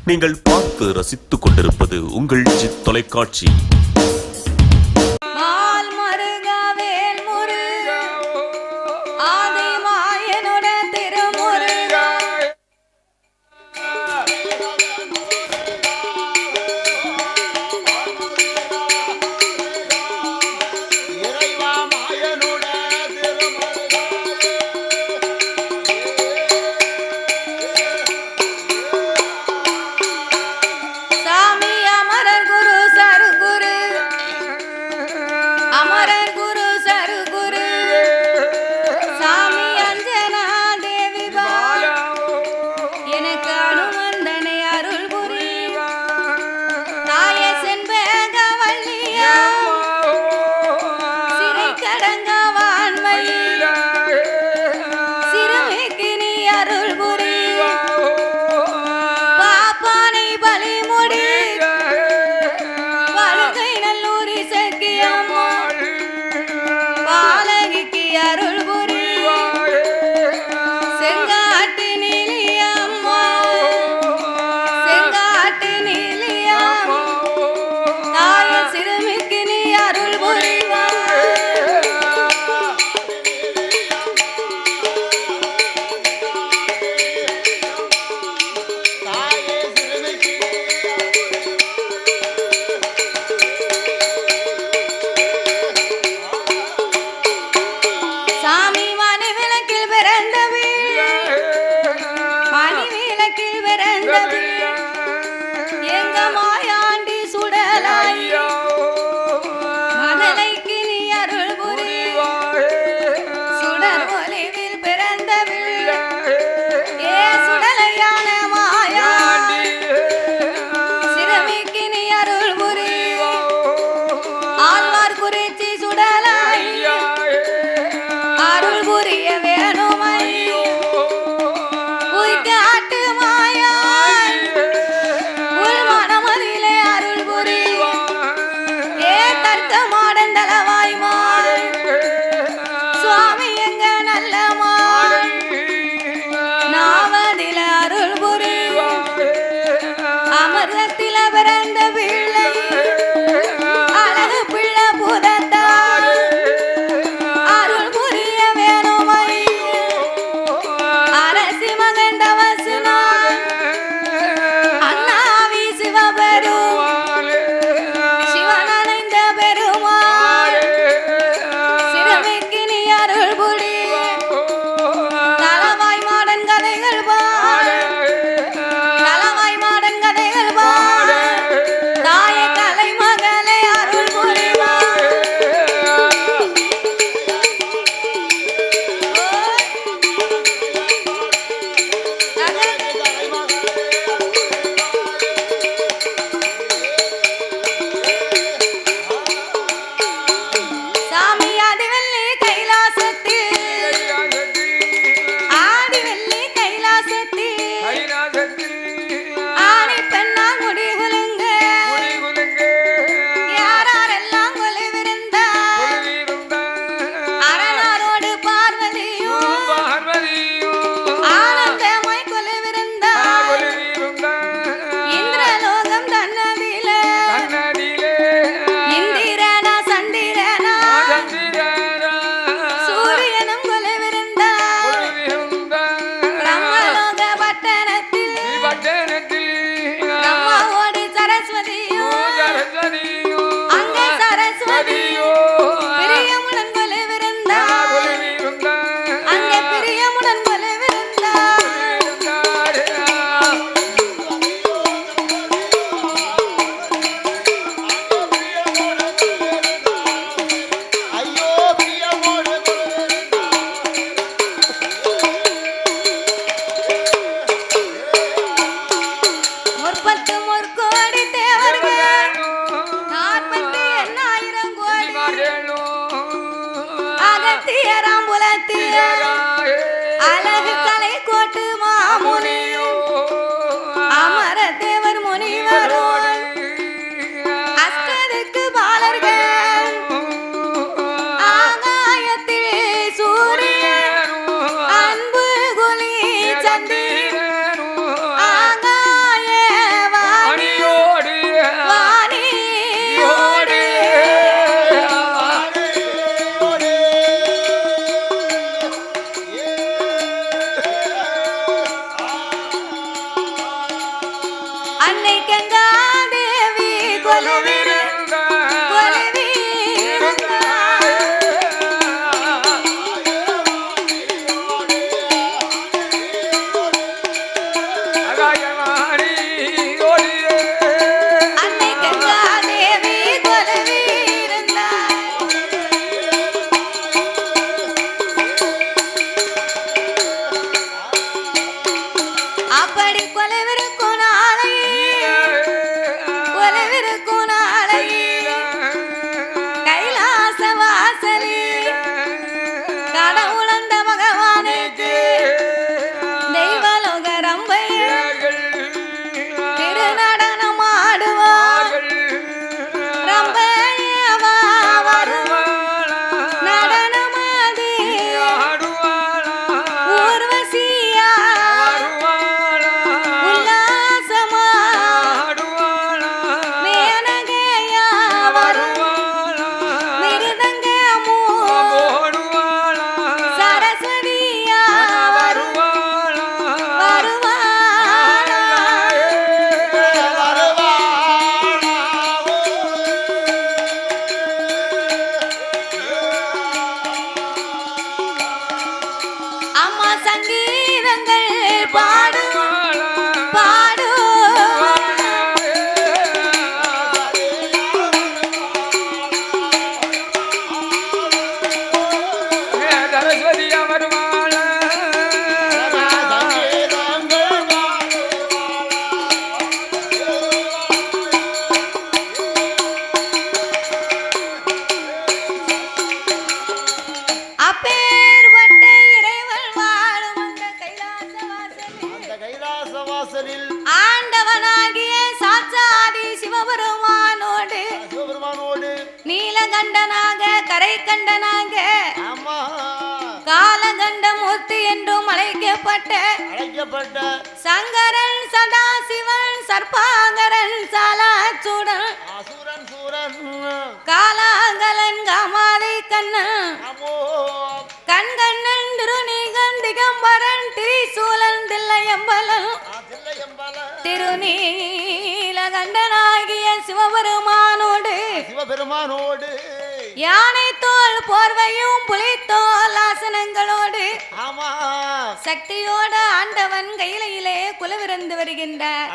நீங்கள் பார்த்து ரசித்துக் கொண்டிருப்பது உங்கள் ஜித் தொலைக்காட்சி. அப்படி கொலைவிருக்கும் நாளை கொலைவிருக்கும் நாளை கைலாச வாசலி கடவுளந்த பகவானுக்கு தெய்வலோக ரம்பை திருநடனம் ஆடுவார் ரம்பையவா நடனமாதி ஊர்வசியா உல்லாசமா மேனகையா மிருதங்கமோ சரஸ்வதியா அம்மா சங்கீதங்கள் பாடு பாடு சரஸ்வதியா வருவாள அப்பேற்பட்ட இறைவன் வாழும் அந்த கைலாச வாசலில் ஆண்டவனாகிய சாட்சாதி சிவபெருமானோடு நீலகண்டனாக கரை கண்டனாக காலகண்டமூர்த்தி என்றும் அழைக்கப்பட்ட சங்கரன் சதாசிவன் சர்பாகரன் சாலாச்சுடன் காலாங்கலன் காமாலை கண்ணன் கண்கண்ணன் திருநீகன் திகம்பரன் திரிசூலன் தில்லையம்பலன் திருநீலகண்டனாகிய சிவபெருமானோடு யானை தோல் போர்வையும் புலித்தோல் ஆசனங்களோடு சக்தியோட ஆண்டவன் கையிலே குலவிருந்து வருகின்றார்.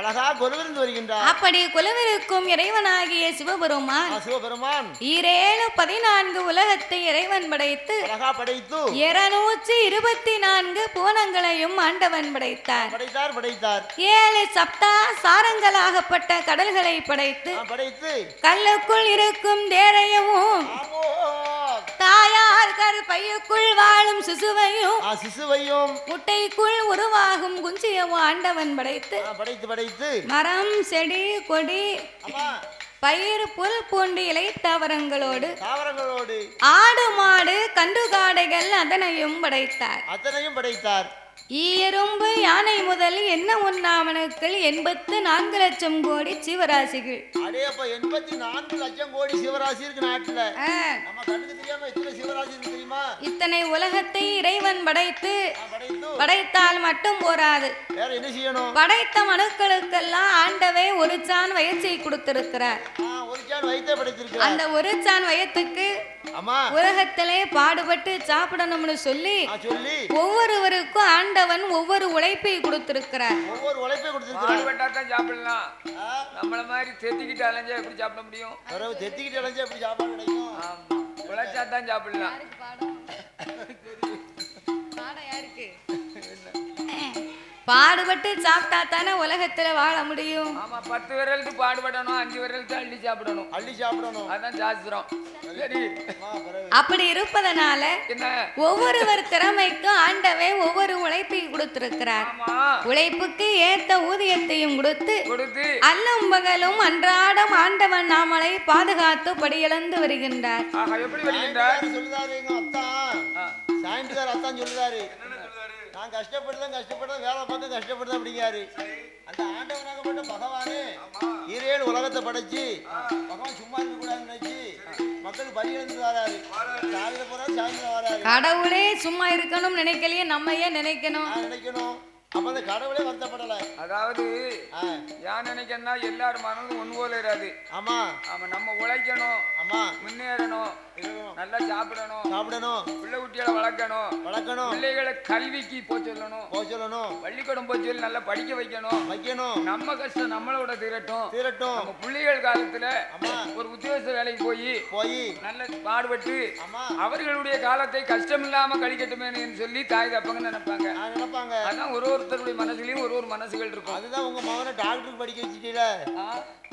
அப்படி குலவிருக்கும் இறைவனாகிய சிவபெருமான் 14 உலகத்தை இறைவன் படைத்து 224 பூனங்களையும் ஆண்டவன் படைத்தார். 7 சப்தா சாரங்களாகப்பட்ட கடல்களை படைத்து கல்லுக்குள் இருக்கும் தேரையவும் தாயார் கருப்பையுக்குள் வாழும் சிசுவையும் முட்டைக்குள் உருவாகும் குஞ்சியவும் ஆண்டவன் படைத்து மரம் செடி கொடி பயிர் புல் பூண்டு இலை தாவரங்களோடு ஆடு மாடு கன்றுகாடைகள் அதனையும் படைத்தார். ஈயரும்பு யானை முதல் என்ன உண்ணாமனுக்கள் 84 லட்சம் கோடி சிவராசிகள். 84 லட்சம் கோடி சிவராசி இருக்கு நாட்டுல. நம்ம கண்ணுக்கு தெரியாம எத்தனை சிவராசி இருக்கு தெரியுமா? இத்தனை உலகத்தை இறைவன் படைத்தால் மட்டும் போராது. வேற என்ன செய்யணும்? படைத்த மனுக்களுக்கெல்லாம் ஆண்டவே ஒரு சான் வயற்சை கொடுத்திருக்கிறார். ஒரு சான் வயத்தை படைத்திருக்கிறார். அந்த ஒரு சான் வயத்துக்கு உலகத்திலே பாடுபட்டு சாப்பிடணும்னு சொல்லி ஒவ்வொருவருக்கும் ஆண்டவன் ஒவ்வொரு உழைப்பை கொடுத்திருக்கிறார். பாடுபட்டாதான் சாப்பிடலாம். நம்மள மாதிரி தெத்திக்கிட்டு அலைஞ்சா எப்படி சாப்பிட முடியும்? தெத்திக்கிட்டு அலைஞ்சா எப்படி சாப்பிட முடியும்? உழைச்சாதான் சாப்பிடலாம். பாடுபட்டு சாப்பிட்டா தானே உலகத்துல வாழ முடியும். ஆமா, 10 விரலுக்கு பாடுபடணும், 5 விரலுக்கு அள்ளி சாப்பிடணும். அதான் சாஸ்திரம். சரி, அப்படி இருப்பதனால ஒவ்வொருவர் திறமைக்கும் ஆண்டவே ஒவ்வொரு உழைப்பை கொடுத்திருக்கிறார். உழைப்புக்கு ஏத்த ஊதியத்தையும் கொடுத்து அல்லும் பகலும் அன்றாடம் ஆண்டவன் நாமளை பாதுகாத்து படியிழந்து வருகின்றார். எப்படி வருகின்றார்? நான் கஷ்டப்படுறேன் வேலை பார்க்க கஷ்டப்படுறேன் அப்படிங்காரு. அந்த ஆண்டவனாகப்பட்ட பகவானே 7 உலகத்தை படைச்சு பகவான் சும்மா இருக்க கூடாதுன்னு நினைச்சு மக்கள் பலி இழந்து வராரு. காலையில போறாரு, சாயந்தரம் வராரு. கடவுளே சும்மா இருக்கணும் நினைக்கலையே, நம்ம ஏன் நினைக்கணும்? அப்ப அந்த கடவுளே வருத்தப்படல. அதாவது யான் நினைக்கணும்னா எல்லாரும் மனதும் ஒன்று போல இராது. ஆமா நம்ம உழைக்கணும். ஆமா முன்னேறணும், இருக்கணும். நல்லா சாப்பிடணும், சாப்பிடணும், பிள்ளை குட்டிகளை வளர்க்கணும், வளர்க்கணும், பிள்ளைகளை கல்விக்கு போக சொல்லணும், சொல்லணும், பள்ளிக்கூடம் போய் சொல்லி நல்லா படிக்க வைக்கணும். நம்ம கஷ்டம் நம்மளோட தீரட்டும். நம்ம பிள்ளைகள் காலத்துல ஒரு உத்தியோக வேலைக்கு போய் நல்ல பாடுபட்டு அவர்களுடைய காலத்தை கஷ்டம் இல்லாம கழிக்கட்டுமேனு சொல்லி தாய் தப்பங்க நினைப்பாங்க. அதான் ஒருத்தருடைய மனசுலயும் ஒரு மனசுகள் இருக்கும். அதுதான் உங்க மகனை டாக்டருக்கு படிக்க வச்சுட்டீல.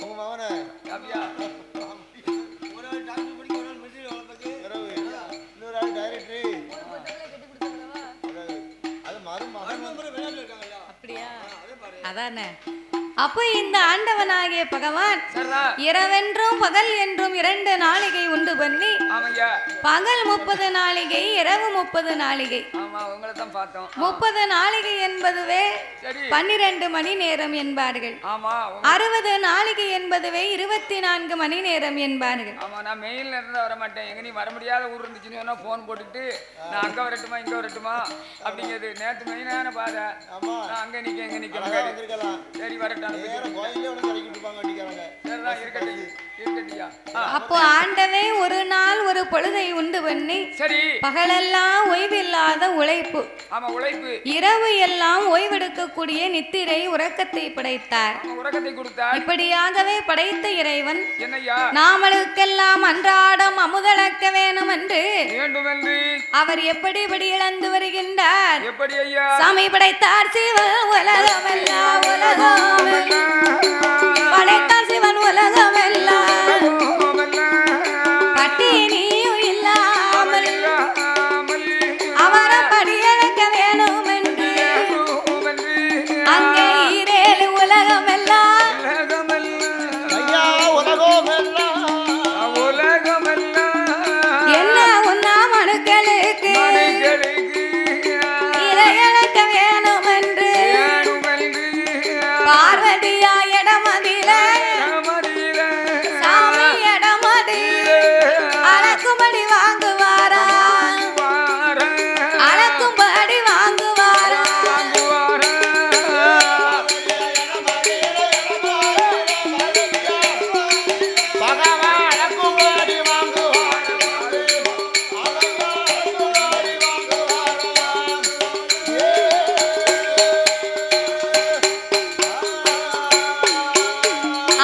உங்க மகனை அப்படியா? ஒரு ஆள் டாக்டர் படிக்க, ஒரு ஆள் மிலிட்டரி வளர்த்துக்கு, இன்னொரு ஆள் டைரக்டர். அது மருமகன் விளையாட்டு இருக்காங்கல்ல. அப்படியா? அதானே. அப்போ இந்த ஆண்டவனாகிய பகவான் இரவென்றும் பகல் என்றும் 2 நாளிகை உண்டு பண்ணி, பகல் 30 நாளிகை, இரவு 30 நாளிகை. 30 நாளிகை என்பதுவே 12 மணி நேரம் என்பார்கள். 60 நாளிகை என்பதுவே 24 மணி நேரம் என்பார்கள். நான் மெயில்ல இருந்து வர மாட்டேன். எங்க நீ வர முடியாத ஊர் இருந்துச்சுன்னு போன் போட்டுட்டு நான் அங்க வரட்டுமா இங்க வரட்டுமா அப்படிங்கிறது. நேற்று மெயினான பாதை, நான் அங்க நிக்க எங்க நிக்க. சரி வரட்டும். அப்போ ஆண்டவே ஒரு நாள் ஒரு பொழுதை உண்டு பண்ணி, பகலெல்லாம் ஓய்வில்லாத உழைப்பு, இரவு எல்லாம் ஓய்வெடுக்கக்கூடிய நித்திரை உறக்கத்தை படைத்தார். இப்படியாகவே படைத்த இறைவன் நாமளுக்கெல்லாம் அன்றாடம் அமுதளக்க வேணும் என்று அவர் எப்படி இழந்து வருகின்றார். சாமி படைத்தார் சிவன் உலகமெல்லாம், படைத்தார் சிவன் உலகமெல்லாம், பட்டினியும் இல்லாமல் அவரை படியழக்க வேணும் என்று அங்கே 7 உலகமெல்லாம், என்ன உண்ணா மனுக்களுக்கு இறையழக்க வேணும் என்று பார்வதியா இடமதில சாமி இடமதில அளக்கும்படி வாங்குவாரா, அளக்கும்படி வாங்குவாரா.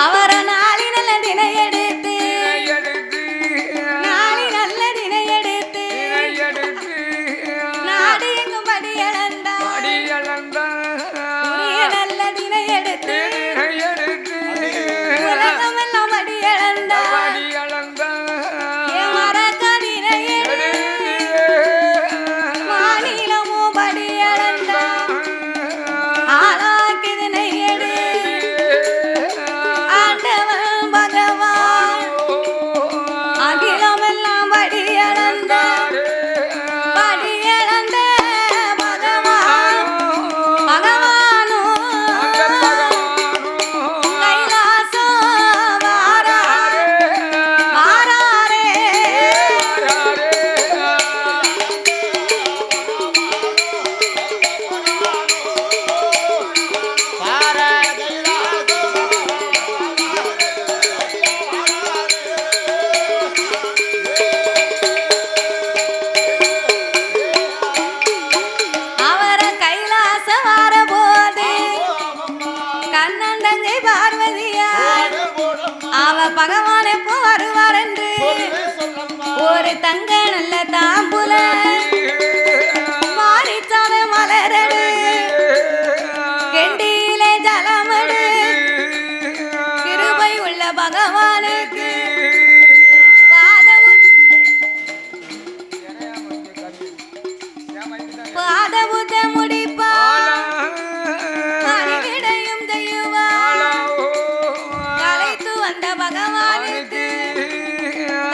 அவரை நாளி நல்ல தினை எடுத்து, நாளி நல்ல தினை எடுத்து நாடு எங்கும் படி இழந்தார். நல்ல தினை எடுத்து உலகமெல்லாம் படி இழந்தார். மரக்கதினை எடுத்து மாநிலமும் படி இழந்தார். ஆளாக்கிதனை எடுத்து ஆண்டவன் பகவான் அகிலமெல்லாம் படி இழந்தார். படி இழந்த பகவான் பகவானும் கைலாசம் வாராரே வாராரே. அவரை கைலாசம் வரபோது கண்ணன் தங்கை பார்வதியார் அவ பகவான் எப்போ வருவார் என்று ஒரு தங்க நல்ல தாம்புல மாரிச்சாலை மலரடு கெண்டியிலே ஜலமடு கிருபை உள்ள பகவானுக்கு பாதபுஜ முடிப்பார், அறிவிடையும் செய்யுவார். களைத்து வந்த பகவானுக்கு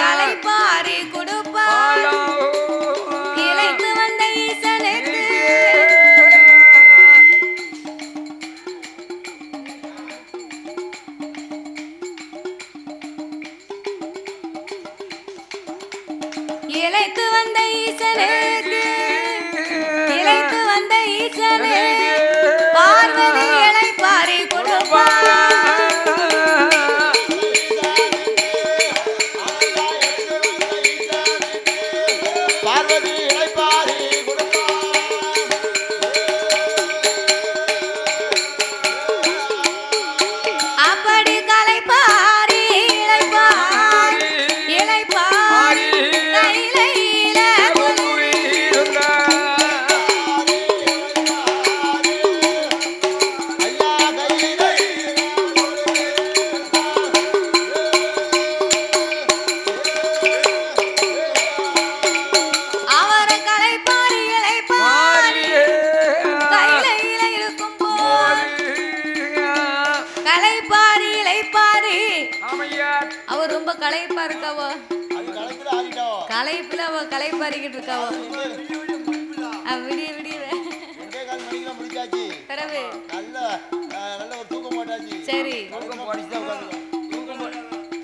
களைப்பாரி கொடுப்பார். இளைத்து வந்த ஈசனுக்கு இளைத்து வந்த ஈசனுக்கு இளைத்து வந்த ஈசனுக்கு பார்வதி இளைப்பாரி கொடுப்பார். ஆமையா அவர் ரொம்ப களைப்பா இருக்காவோ, அது கலத்துல ஆடிட்டோ களைப்புல அவ களைப்பாரிக்கிட்டு இருக்காவோ. விடிய விடிய ரெண்டே கால் மணிக்கெல்லாம் முடிச்சாச்சு. பிறகு நல்ல நல்ல ஒரு தூக்கம் போட்டாச்சு. சரி, தூக்கம் போட்டுச்சு தான் உட்காந்துருக்கோம்.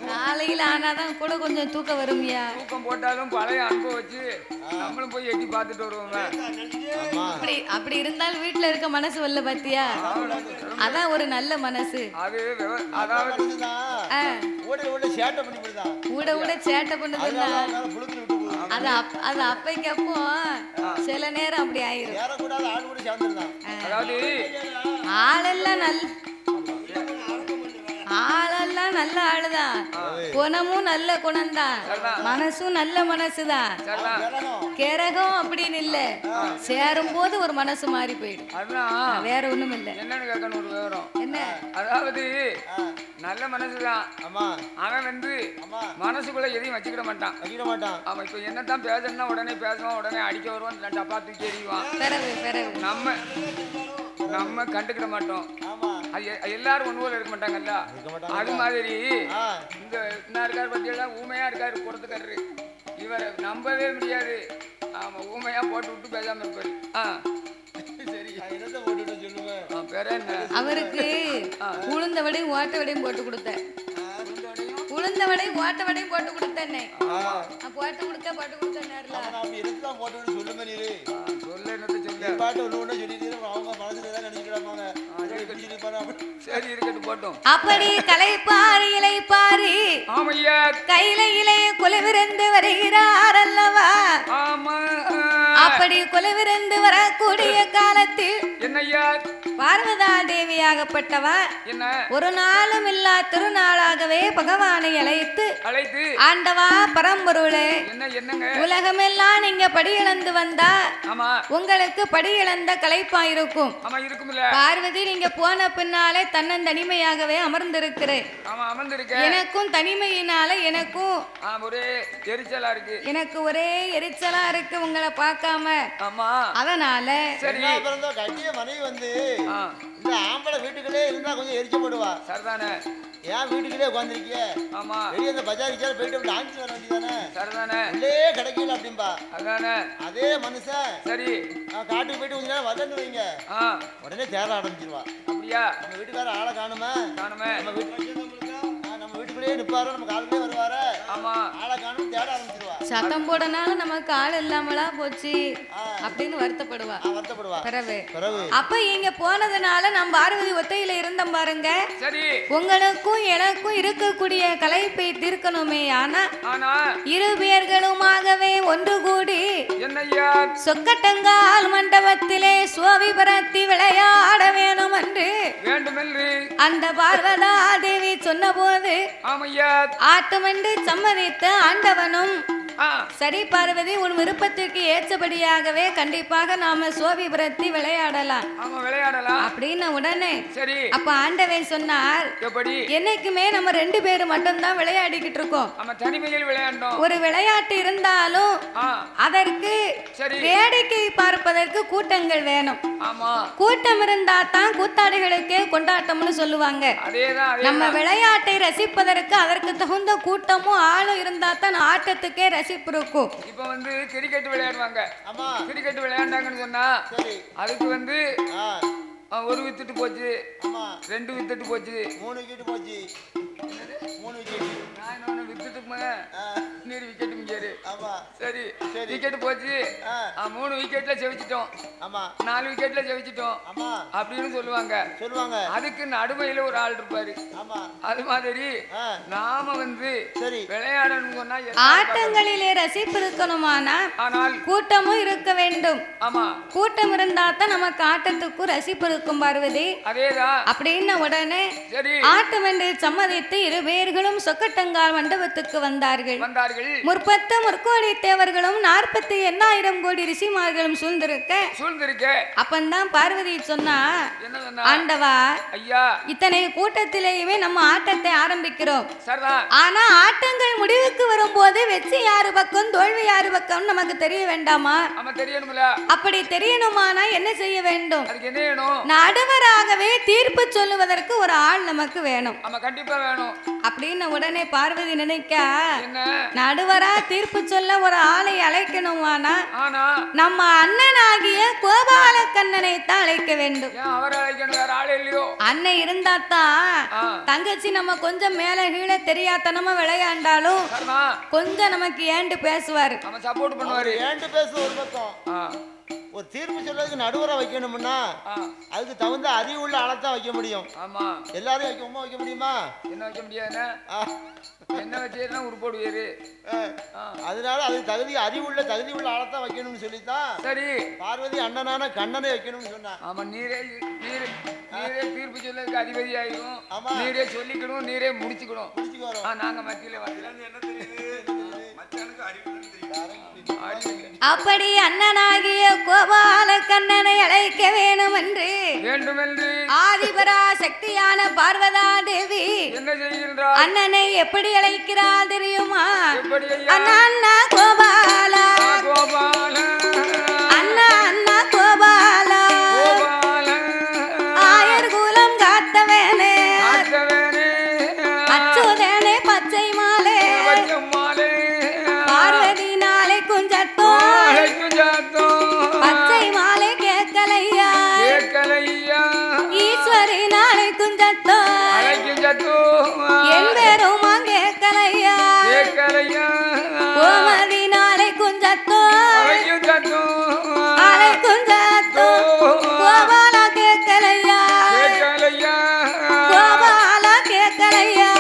காலையில ஆனாதான் கூட கொஞ்சம் தூக்கம் வரும்யா. தூக்கம் போட்டாலும் பழைய அன்பை வச்சு நம்மளும் போய் எட்டி பார்த்துட்டு வருவோங்க. ஆமா அப்படி இருந்தாலும் வீட்டுல இருக்க மனசு வரல பாத்தியா, அதான் ஒரு நல்ல மனசு. அது அதாவது ஓட ஓட சேட்டை பண்ணி போடுதான். ஊட ஊட சேட்டை பண்ணுதுன்னா புழுத்துல விட்டு போகுது. அது அப்பைக்கு அப்போ சில நேரம் அப்படி ஆயிரும். ஏறக்கூடாது ஆள் கூட சேர்ந்துருந்தான். அதாவது ஆளெல்லாம் நல்ல ஆளுதான், குணமும் நல்ல குணம்தான், மனசும் நல்ல மனசுதான். கேரகம் அப்படின்னு இல்ல, சேரும் போது ஒரு மனசு மாறி போயிடும். அதுதான் வேற ஒண்ணும் இல்ல. என்னன்னு கேட்கணும் ஒரு விவரம். என்ன? அதாவது நல்ல மனசுதான். ஆமா அவன் வந்து மனசுக்குள்ள எதையும் வச்சுக்கிட மாட்டான். வைக்கிட மாட்டான். அவன் இப்ப என்னதான் பேசணும்னா உடனே பேசுவான், உடனே அடிக்க வருவான், டப்பா தூக்கி எறிவான். பிறகு நம்ம கண்டுக்கிட மாட்டோம். ஆமா அது எல்லாரும் ஒண்ணு போல இருக்க மாட்டாங்கல்ல. அது மாதிரி இந்த என்ன இருக்காரு பத்தியெல்லாம் ஊமையா இருக்காரு கொடுத்துக்காரு. இவரை நம்பவே முடியாது. ஆமா ஊமையா போட்டு விட்டு பேசாம இருப்பாரு. சரி என்னத்தை போட்டுட்டு சொல்லுவேன். பேர என்ன அவருக்கு உளுந்த வடையும் ஓட்ட வடையும் போட்டு கொடுத்தேன். உளுந்த வடையும் ஓட்ட வடையும் போட்டு கொடுத்தேன்னே. போட்டு கொடுத்தேன் நேரில். அப்படி என்னத்தான் போட்டு சொல்லுமே நீரு. சொல்ல என்னத்தை சொல்ல பாட்டு ஒண்ணு ஒண்ணு சொல்லிட்டு அவங்க மனசுல தான் நினைச்சுக்கிறாங்க. சரி இருக்கட்டும் போட்டோம். அப்படி கலைப்பாரி இலைப்பாரி ஆமையா கையில இலைய குலவிருந்து வருகிறார் அல்லவா. ஆமா அப்படி குலவிருந்து வரக்கூடிய காலத்தில் என்னையா பார்வதா தேவியாகப்பட்டவ என்ன ஒரு நாளும் இல்லா திருநாளாகவே பகவானை அழைத்து ஆண்டவா பரம்பொருளே, என்னங்க உலகமெல்லாம் நீங்க படியிழந்து வந்தா ஆமா உங்களுக்கு படியிழந்த களைப்பா இருக்கும். ஆமா இருக்கும்ல. பார்வதி நீங்க போன பின்னாலே தன்னந்தனிமையாகவே அமர்ந்திருக்கிறேன். ஆமா அமர்ந்திருக்கேன். எனக்கும் தனிமையினால எனக்கும் ஒரே எரிச்சலா இருக்கு. எனக்கு ஒரே எரிச்சலா இருக்கு உங்களை பார்க்காம. ஆமா அதனால சரி கட்டிய மனைவி வந்து இந்த ஆம்பளை வீட்டுக்குள்ளே இருந்தா கொஞ்சம் எரிச்சு போடுவா. சரிதானே. ஏன் வீட்டுக்குள்ளே உட்காந்துருக்கிய? ஆமா வெளியே அந்த பஜாரிக்கார போயிட்டு அப்படி ஆஞ்சி வர வேண்டியதானே. சரிதானே. உள்ளே கிடைக்கல அப்படின்பா. அதானே. அதே மனுஷன் சரி காட்டுக்கு போயிட்டு கொஞ்ச நேரம் வரலன்னு வைங்க, உடனே தேட ஆரம்பிச்சிருவா. அப்படியா? நம்ம வீட்டுக்கார ஆளை காணுமே. நம்ம வீட்டுக்குள்ளேயே நிப்பாரு, நம்ம காலையிலே வருவாரு. ஆமா ஆளை காணும் தேட ஆரம்பிச்சிருவா. சத்தம் போடனால நமக்கு ஆள் இல்லாமலா போச்சு அப்படின்னு வருத்தப்படுவா. பிறகு அப்ப இங்க போனதுனால நம்ம பார்வதி ஒத்தையில இருந்தோம் பாருங்க. சரி உங்களுக்கும் எனக்கும் இருக்கக்கூடிய களைப்பை தீர்க்கணுமே. ஆனா இரு பேர்களுமாகவே ஒன்று கூடி என்னையா சொக்கட்டங்கால் மண்டபத்திலே சுவாமி பரத்தி விளையாட வேணும் என்று அந்த பார்வதா தேவி சொன்ன போது ஆட்டமண்டு சம்மதித்த ஆண்டவனும் சரி பார்வதி உன் விருப்பத்திற்கு ஏற்றபடியாகவே கண்டிப்பாக நாம சோபிபுரத்தி விளையாடலாம் அப்படின்னு உடனே அப்ப ஆண்டவன் சொன்னார், என்னைக்குமே நம்ம 2 பேரும் மட்டும்தான் விளையாடிக்கிட்டு இருக்கோம். ஒரு விளையாட்டு இருந்தாலும் அதற்கு வேடிக்கை பார்ப்பதற்கு கூட்டங்கள் வேணும். கூட்டம் இருந்தா தான் கூத்தாடிகளுக்கே கொண்டாட்டம்னு சொல்லுவாங்க. நம்ம விளையாட்டை ரசிப்பதற்கு அதற்கு தகுந்த கூட்டமும் ஆளும் இருந்தா தான் ஆட்டத்துக்கே ரசிப்பு இருக்கும். இப்ப வந்து கிரிக்கெட் விளையாடுவாங்க. கிரிக்கெட் விளையாண்டாங்கன்னு சொன்னா அதுக்கு வந்து 1 விக்கெட் போச்சு, 2 விக்கெட் போச்சு, 3 விக்கெட் போச்சு, 3 விக்கெட். நான் என்ன விக்கெட்டுமா நீர் விக்கெட் மிஞ்சாரு. சரி விக்கெட் போச்சு, 3 விக்கெட்ல ஜெயிச்சிட்டோம், 4 விக்கெட்ல ஜெயிச்சிட்டோம் அப்படின்னு சொல்லுவாங்க. அதுக்கு நடுமையில ஒரு ஆள் இருப்பாரு. அது மாதிரி நாம வந்து விளையாடணும் சொன்னா ஆட்டங்களிலே ரசிப்பு இருக்கணுமானால் கூட்டமும் இருக்க வேண்டும். கூட்டம் இருந்தா தான் நமக்கு ஆட்டத்துக்கு ரசிப்பு இருக்கும் பார்வதி. அதேதான் அப்படின்னு உடனே ஆட்டம் என்று சம்மதித்து 2 பேர்களும் சொக்கட்டங்கால் மண்டபத்தில் மண்டபத்துக்கு வந்தார்கள். வந்தார்கள். முற்பத்து முற்கோடி தேவர்களும் 48,000 கோடி ரிஷிமார்களும் சூழ்ந்திருக்க அப்பந்தான் பார்வதி சொன்னா, ஆண்டவா ஐயா, இத்தனை கூட்டத்திலேயுமே நம்ம ஆட்டத்தை ஆரம்பிக்கிறோம். சரிதான். ஆனா ஆட்டங்கள் முடிவுக்கு வரும்போது வெற்றி யாரு பக்கம் தோல்வி யாரு பக்கம் நமக்கு தெரிய வேண்டாமா? ஆமா, தெரியணும்ல. அப்படி தெரியணுமானா என்ன செய்ய வேண்டும்? அதுக்கு என்ன வேணும்? நடுவராகவே தீர்ப்பு சொல்லுவதற்கு ஒரு ஆள் நமக்கு வேணும். ஆமா, கண்டிப்பா வேணும் அப்படின்னு உடனே பார்வதி நினைக்க, என்ன நடுவரா தீர்ப்பு சொல்ல ஒரு ஆளை அழைக்கணுமானா ஆனா நம்ம அண்ணனாகிய கோபால கண்ணனை தான் அழைக்க வேண்டும். ஏன் அவர் அழைக்கணும்? வேற ஆள் இல்லையோ? அண்ணன் இருந்தா தான் தங்கச்சி நம்ம கொஞ்சம் மேல கீழே தெரியாதனமா விளையாண்டாலும் கொஞ்சம் நமக்கு ஏண்டு பேசுவாரு, நம்ம சப்போர்ட் பண்ணுவாரு. ஏண்டு பேச ஒரு பக்கம் ஒரு தீர்ப்பு சொல்றதுக்கு நடுவரை வைக்கணும்னா அதுக்கு தகுந்த அறிவுள்ள ஆளத்தான் வைக்க முடியும். ஆமா, எல்லாரையும் வைக்க முடியுமா? என்ன வைக்க முடியாது. என்ன வச்சா உருப்போடுவாரு. அதனால அது தகுதி உள்ள ஆளத்தான் வைக்கணும்னு சொல்லித்தான் சரி பார்வதி அண்ணனான கண்ணனை வைக்கணும்னு சொன்னா. ஆமா, நீரே தீர்ப்பு சொல்லதுக்கு அதிபதி ஆயிடும். நீரே சொல்லிக்கணும், நீரே முடிச்சுக்கணும். நாங்க மத்தியில வரல. என்ன தெரியுது? மச்சானுக்கு அறிவு அப்படி அண்ணனாகிய கோபால கண்ணனை அழைக்க வேண்டுமென்று ஆதிபரா சக்தியான பார்வதா தேவி என்ன செய்கின்றார்? அண்ணனை எப்படி அழைக்கிறார் தெரியுமா? அண்ணா கோபாலா, அண்ணா அண்ணா கோபாலா, ஆயர் குலம் காத்தவேனே, அச்சுதேனே பச்சை மாலே, பார்வதி நாளை குஞ்சத்தோ பச்சை மாலை கேட்கலையா, ஈஸ்வரி நாளை குஞ்சத்தோ என் பேருமா கேட்கலையா, கோமதி நாளை குஞ்சத்தோ அலை குஞ்சத்தோ கோபாலா கேட்கலையா, கோபாலா கேட்கலையா.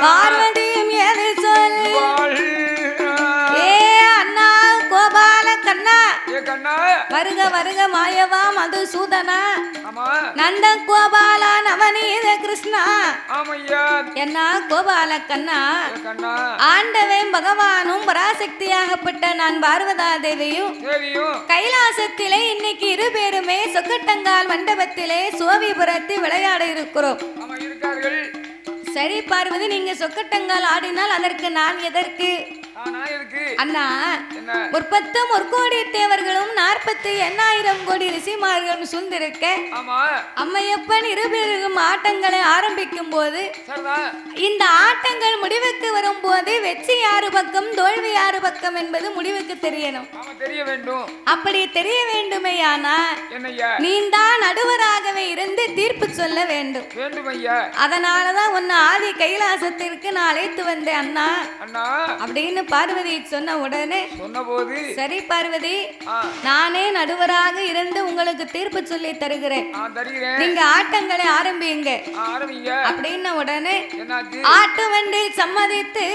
பார்வதியும் எது சொல்? ஏ அண்ணா கோபால கண்ணா, வருக வருக மாயவா மதுசூதனா, நந்த கோபாலா நவநீத கிருஷ்ணா. என்ன கோபால கண்ணா, ஆண்டவன் பகவானும் பராசக்தியாகப்பட்ட நான் பார்வதா தேவியும் கைலாசத்திலே இன்னைக்கு இருபேருமே சொக்கட்டங்கால் மண்டபத்திலே சோவிபுரத்தில் விளையாட இருக்கிறோம். சரி பார்வதி, நீங்க சொக்கட்டங்கால் ஆடினால் அதற்கு நான் எதற்கு? நான் எதுக்கு அண்ணா என்ன 31 கோடி தேவர்களும் 48,000 கோடி ரிஷிமார்களும் சூழ்ந்திருக்க ஆமா அம்மையப்பன் இருபெருகும் ஆட்டங்களை ஆரம்பிக்கும் போது சரிதான் இந்த ஆட்டங்கள் முடிவுக்கு வரும்போது வெற்றி யாரு பக்கம் தோல்வி யாரு பக்கம் என்பது முடிவுக்கு தெரியணும். ஆமா தெரிய வேண்டும். அப்படி தெரிய வேண்டுமையானா என்னய்யா நீந்தான் நடுவராகவே இருந்து தீர்ப்பு சொல்ல வேண்டும். வேண்டும் ஐயா. அதனாலதான் உன்னை ஆதி கைலாசத்திற்கு நான் அழைத்து வந்தேன் அண்ணா அண்ணா அப்படின்னு பார்வதி சொன்ன உடனே சொன்னபோது சரி பார்வதி நானே நடுவராக இருந்து உங்களுக்கு தீர்ப்பு சொல்லி தருகிறேன். நீங்க ஆட்டங்களை ஆரம்பிங்க அப்படின்ன உடனே ஆட்டு வண்டி சம்மதித்து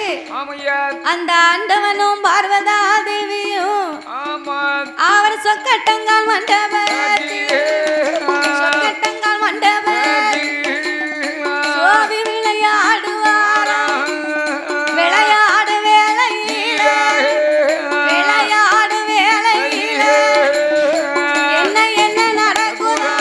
அந்த ஆண்டவனும் பார்வதா தேவியும் அவர் சொக்கட்டங்கால் மண்டபம் சொக்கட்டங்கால் மண்டபம் சோவி விளையாடுவாரா விளையாடு வேளையில விளையாடு வேளையில என்ன என்ன நடக்குதா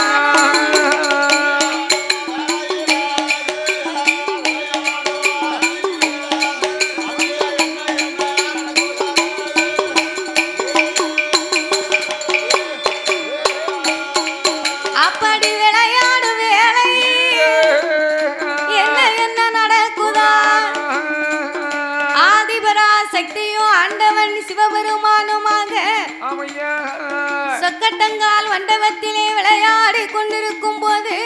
அப்படி விளையாடு வேளையில என்ன என்ன நடக்குதா ஆதிபரா சக்தியும் ஆண்டவன் சிவபெருமானுமாக சொக்கட்டங்கால் மண்டபத்திலே விளையாடி கொண்டிருக்கும் போது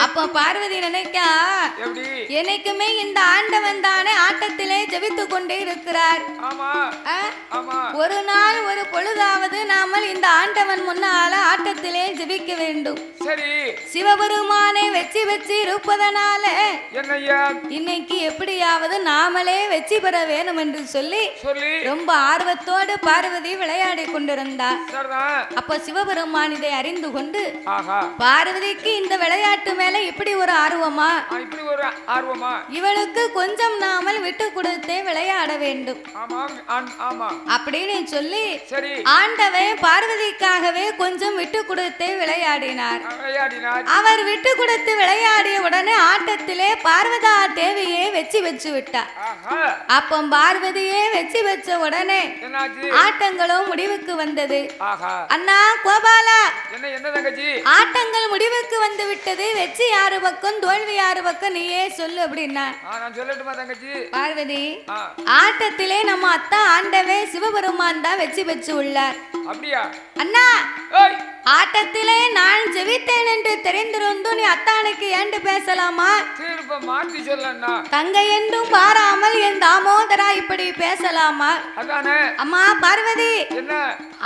அப்ப பார்வதி நினைக்கா என்னைக்குமே இந்த ஆண்டவன் தானே ஆட்டத்திலே ஜெபித்து கொண்டே இருக்கிறார். ஒரு நாள் ஒரு பொழுதாவது நாமல் இந்த ஆண்டவன் முன்னால ஆட்டத்திலே ஜெபிக்க வேண்டும். சிவபெருமானை வெற்றி வச்சு இருப்பதனால இன்னைக்கு எப்படியாவது நாமளே வெற்றி பெற வேணும் என்று சொல்லி ரொம்ப ஆர்வத்தோடு பார்வதி விளையாடி கொண்டிருந்தார். அப்ப சிவபெருமான் இதை அறிந்து கொண்டு பார்வதிக்கு இந்த விளையாட்டு மேல இப்படி ஒரு ஆர்வமா இவளுக்கு கொஞ்சம் நாமல் விட்டு கொடுத்தே விளையாட வேண்டும் அப்படின்னு சொல்லி ஆண்டவன் பார்வதிக்காகவே கொஞ்சம் விட்டு கொடுத்தே விளையாடினார். அவர் விட்டு கொடுத்து விளையாடிய உடனே ஆட்டத்திலே பார்வதா தேவியே வெற்றி வச்சு விட்டார். அப்ப பார்வதியே வெற்றி வச்ச உடனே ஆட்டங்களும் முடிவுக்கு வந்தது. அண்ணா கோபாலா ஆட்டங்கள் முடிவுக்கு வந்து விட்டது. வெற்றி யாரு பக்கம் தோல்வி யாரு பக்கம் நீயே சொல்லு அப்படின்னா பார்வதி ஆட்டத்திலே நம்ம அத்தா ஆண்டவே சிவபெருமான் தான் வெற்றி பெற்று உள்ளார். அண்ணா ஆட்டத்திலே நான் ஜெபித்தேன் என்று தெரிந்திருந்தும் நீ அத்தானுக்கு ஏண்டு பேசலாமா? மாத்தி சொல்லண்ணா தங்கை என்றும் பாராமல் என் தாமோதரா இப்படி பேசலாமா? அம்மா பார்வதி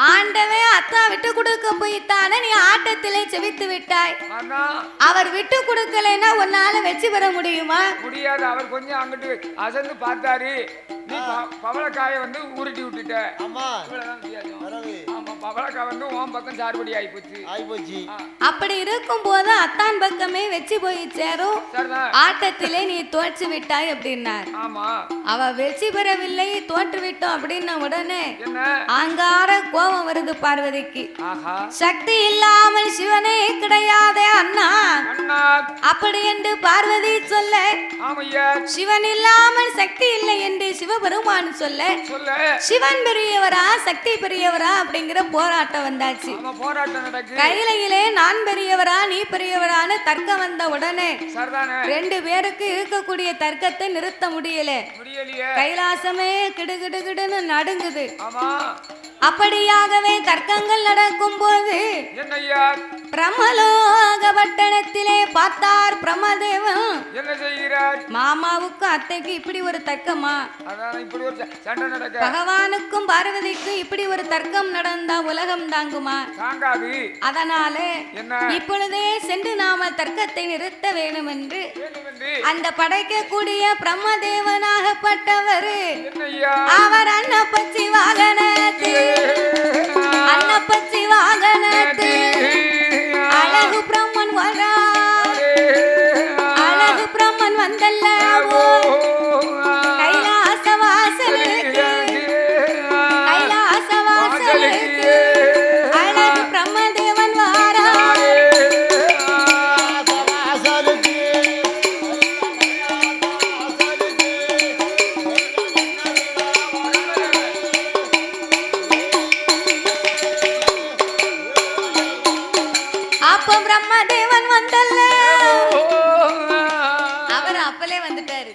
ஆண்டவே அத்தா விட்டு கொடுக்க போய்த்தானே நீ ஆட்டத்திலே ஜெபித்து விட்டாய். அவர் விட்டு கொடுக்கலைன்னா உன்னால வெற்றி பெற முடியுமா? முடியாது. அவர் கொஞ்சம் அங்கிட்டு அசந்து பார்த்தாரு. நீ பவளக்காயை வந்து உருட்டி விட்டுட்ட. பவளக்காய் வந்து உன் பக்கம் சாறுபடி ஆயிப்போச்சு. அப்படி இருக்கும் போது அத்தான் பக்கமே வெற்றி போய் சேரும். ஆட்டத்திலே நீ தோற்று விட்டாய் அப்படின்னார். அவ வெற்றி பெறவில்லை தோற்று விட்டோம் அப்படின்ன உடனே ஆங்கார கோபம் வருது பார்வதிக்கு. சக்தி இல்லாமல் சிவனே கிடையாதே அண்ணா அப்படி என்று பார்வதி சொல்ல சிவன் இல்லாமல் சக்தி இல்லை என்று சிவபெருமான் சொல்ல சிவன் பெரியவரா சக்தி பெரியவரா அப்படிங்கிற போராட்டம் வந்தாச்சு. கையிலே நான் பெரியவரா நீ பெரியவரான்னு தர்க்கம் வந்த உடனே ரெண்டு பேருக்கு இருக்கக்கூடிய தர்க்கத்தை நிறுத்த முடியல. கைலாசமே கிடுகிடுகிடுன்னு நடுங்குது. அப்படியாகவே தர்க்கங்கள் நடக்கும் போது பிரமலோக பட்டணத்திலே பார்த்தார் பிரமதேவன். மாமாவுக்கும் அத்தைக்கு இப்படி ஒரு தர்க்கமா? பகவானுக்கும் பார்வதிக்கும் இப்படி ஒரு தர்க்கம் நடந்தா உலகம் தாங்குமா? அதனால இப்பொழுதே சென்று நாம தர்க்கத்தை நிறுத்த வேண்டும் என்று அந்த படைக்கக்கூடிய பிரம்மதேவனாகப்பட்டவர் அவர் அன்னப்பச்சி வாகனத்தில் அன்னப்பச்சி வாகனத்தில் அழகு பிரம்மன் வரா அழகு பிரம்மன் வந்தல்லவோ கைலாச வாசலுக்கு கைலாச வாசலுக்கு அழகு பிரம்மதேவன் வாரா அப்ப பிரம்மதேவன் வந்தல்ல அவர் அப்பலே வந்துட்டாரு.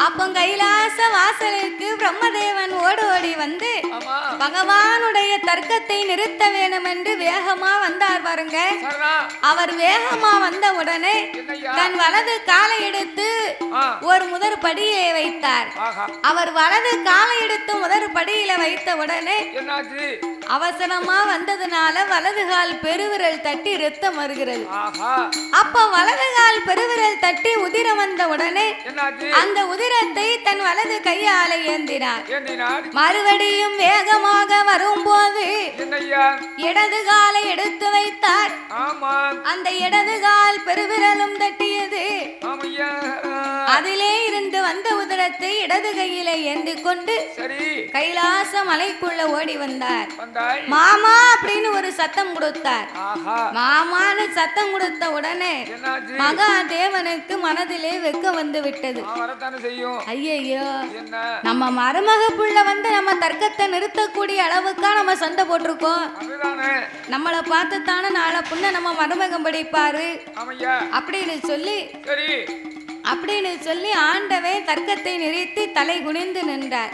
அப்போ கைலாச வாசலுக்கு பிரம்மதேவன் ஓடி ஓடி வந்து பகவானுடைய தர்க்கத்தை நிறுத்த வேண்டும் என்று வேகமா வந்தார் பாருங்க. அவர் வேகமா வந்த உடனே தன் வலது காலை எடுத்து ஒரு முதற் படியை வைத்தார். அவர் வலது காலை எடுத்து முதற் படியில வைத்த உடனே அவசரமா வந்ததுனால வலது கால் பெருவிரல் தட்டி ரத்தம் வருகிறது. அப்ப வலது கால் பெருவிரல் தட்டி உதிரம் வந்த உடனே அந்த உதிரத்தை தன் வலது கையால ஏந்தினார். மறுபடியும் வேகமாக வரும்போது இடது காலை எடுத்து வைத்தார். அந்த இடது கால் பெருவிரலும் தட்டியது. அதிலே இருந்து வந்த உதிரத்தை இடது கையில ஏந்தி கொண்டு கைலாச மலைக்குள்ள ஓடி வந்தார். மாமா அப்படின்னு ஒரு சத்தம் கொடுத்தார். மாமான்னு சத்தம் கொடுத்த உடனே மகாதேவனுக்கு மனதிலே வெக்க வந்து விட்டது. ஐயோ நம்ம மருமக புள்ள வந்து நம்ம தர்க்கத்தை நிறுத்தக்கூடிய அளவுக்கா நம்ம சண்டை போட்டிருக்கோம். நம்மளை பார்த்து தானே நாளை புண்ண நம்ம மருமகம் படிப்பாரு அப்படின்னு சொல்லி ஆண்டவே தர்க்கத்தை நிறுத்தி தலை குனிந்து நின்றார்.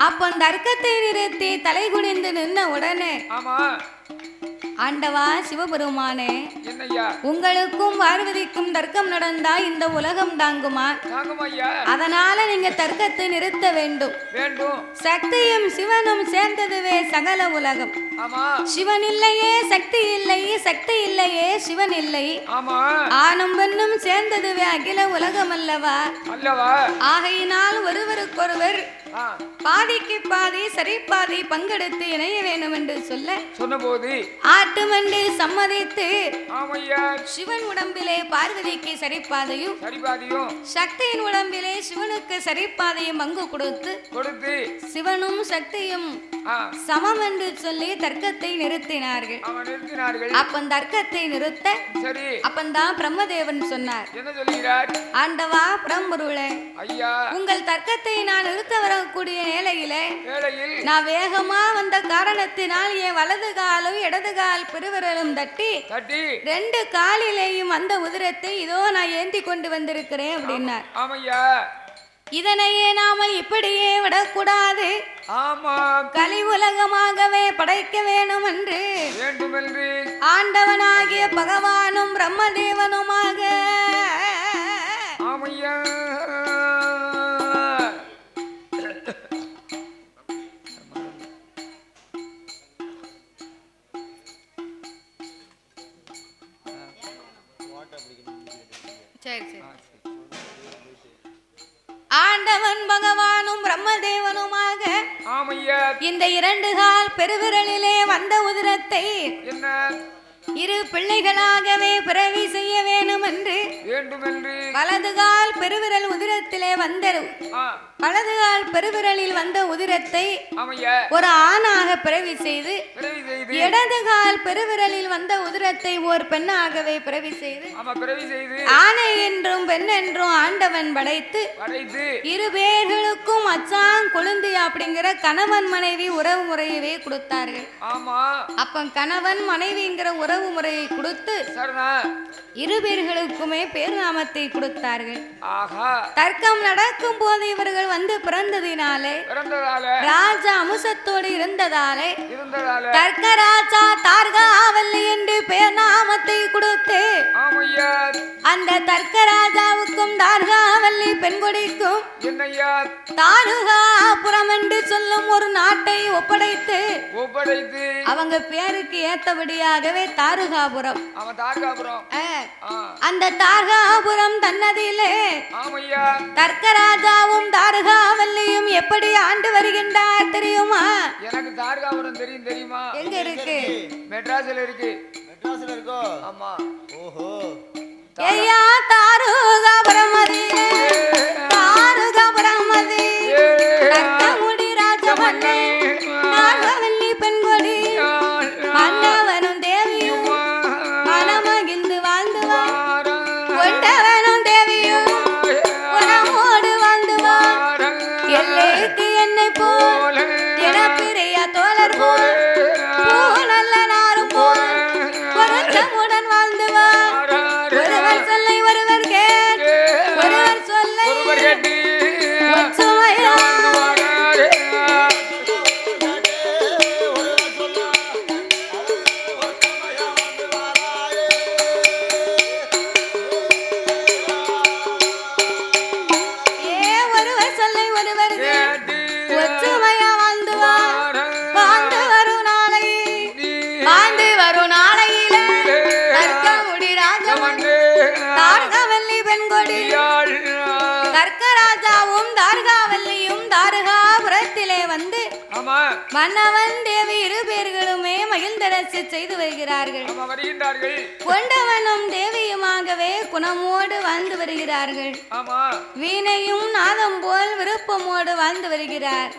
அப்ப தர்க்கத்தை நிறுத்தி தலை குனிந்து நின்ன உடனே ஆண்டவா சிவபெருமானே, உங்களுக்கும் பார்வதிக்கும் தர்க்கம் நடந்தா இந்த உலகம் தாங்குமா? அதனால நீங்க தர்க்கத்தை நிறுத்த வேண்டும். சக்தியும் சிவனும் சேர்ந்ததுவே சகல உலகம். சிவன் இல்லையே சக்தி இல்லை, சக்தி இல்லையே சிவன் இல்லை. ஆணும் பெண்ணும் சேர்ந்ததுவே அகில உலகம் அல்லவா? ஆகையினால் ஒருவருக்கொருவர் பாதிக்கு பாதி சரி பாதி பங்கெடுத்து இணைய வேண்டும் என்று சொன்னபோது ஆட்டுமண்டு சம்மதித்து சிவன் உடம்பிலே பார்வதிக்கு சரிப்பாதையும் சக்தியின் உடம்பிலே சிவனுக்கு சரிப்பாதையும் பங்கு கொடுத்து சிவனும் சக்தியும் சமம் என்று சொல்லி தர்க்கத்தை நிறுத்தினார்கள். அப்ப தர்க்கத்தை நிறுத்த அப்பந்தான் பிரம்மதேவன் சொன்னார், ஆண்டவா பிரம்பொருளே, உங்கள் தர்க்கத்தை நான் நிறுத்த வரக்கூடிய நிலையிலே நான் வேகமா வந்த காரணத்தினால் என் வலது காலும் இடது கால் பெருவிரலும் தட்டி ரெண்டு காலிலேயும் அந்த உதிரத்தை இதோ நான் ஏந்தி கொண்டு வந்திருக்கிறேன் அப்படின்னார். இதனையே நாமல் இப்படியே விடக்கூடாது, கலி உலகமாகவே படைக்க வேணும் என்று ஆண்டவனாகிய பகவானும் பிரம்மதேவனுமாக ஆண்டவன் பகவானும் பிரம்மதேவனுமாக இந்த இரண்டு கால் பெருவிரலிலே வந்த உதிரத்தை இரு பிள்ளைகளாகவே பிறவி செய்ய வேண்டும் என்று வலது கால் பெருவிரல் உதிரத்திலே வந்த வலது கால் பெருவிரலில் வந்த உதிரத்தை ஒரு ஆணாக பிறவி செய்து இடது கால் பெருவிரலில் வந்த உதிரத்தை ஒரு பெண்ணாகவே பிறவி செய்து ஆணை என்றும் பெண் என்றும் ஆண்டவன் படைத்து இரு பேர்களுக்கும் அச்சாங் கொழுந்து அப்படிங்கிற கணவன் மனைவி உறவு முறையவே கொடுத்தார்கள். அப்ப கணவன் மனைவிங்கிற உறவு முறையை கொடுத்து இரு பேர்களுக்குமே பேர் நாமத்தை கொடுத்தார்கள். தர்க்கம் நடக்கும் போது இவர்கள் வந்து பிறந்ததினாலே ராஜா அமுசத்தோடு இருந்ததாலே தர்க்க ராஜா தார்காவல்லி என்று பேர் நாமத்தை கொடுத்து அந்த தர்க்க ராஜாவுக்கும் தார்காவல்லி பெண்கொடிக்கும் தாருகாபுரம் என்று சொல்லும் ஒரு நாட்டை ஒப்படைத்து அவங்க பேருக்கு ஏத்தபடியாகவே தாருகாபுரம் அந்த தார்காபுரம் தன்னதிலே தர்க்கராஜாவும் தார்காவல்லியும் எப்படி ஆண்டு வருகின்றார் தெரியுமா? எனக்கு தார்காபுரம் தெரியுமா? எங்க இருக்கு? மெட்ராஸ்ல இருக்கு. மெட்ராஸ்ல இருக்கோ? ஆமா. ஓஹோ. ஐயா தாருகாபுரம் அது தாருகாபுரம் அது தர்க்கமுடி ராஜவல்லி நாகவல்லி பெண்கொடி மன்னவனும் தேவியும் மனமகிழ்ந்து வாழ்ந்துவார் கொண்டவனும் தேவியும் உணமோடு வாழ்ந்துவார் எல்லைக்கு என்னை போல் இனப்பிரியா தோழர் போல் பூ நல்ல நாரும் போல் பொருத்தமுடன் வாழ்ந்து வா ஒருவர் சொல்லை ஒருவர் கேட் ஒருவர் சொல்லை ஒற்றுமையா ஒற்றுமையா வாழ்ந்து வா வாழ்ந்து வரும் நாளை வாழ்ந்து வரும் நாளையில கற்கமுடி ராஜமன்று தார்காவல்லி பெண்கொடி கற்கராஜாவும் தார்காவல்லியும் தாரகாபுரத்திலே வந்து மன்னவன் தேவி இரு பேர்களுமே மகிழ்ந்தரசு செய்து வருகிறார்கள் கொண்டவனும் தேவியுமாகவே குணமோடு வாழ்ந்து வருகிறார்கள் வீணையும் நாதம் போல் விருப்பமோடு வாழ்ந்து வருகிறார்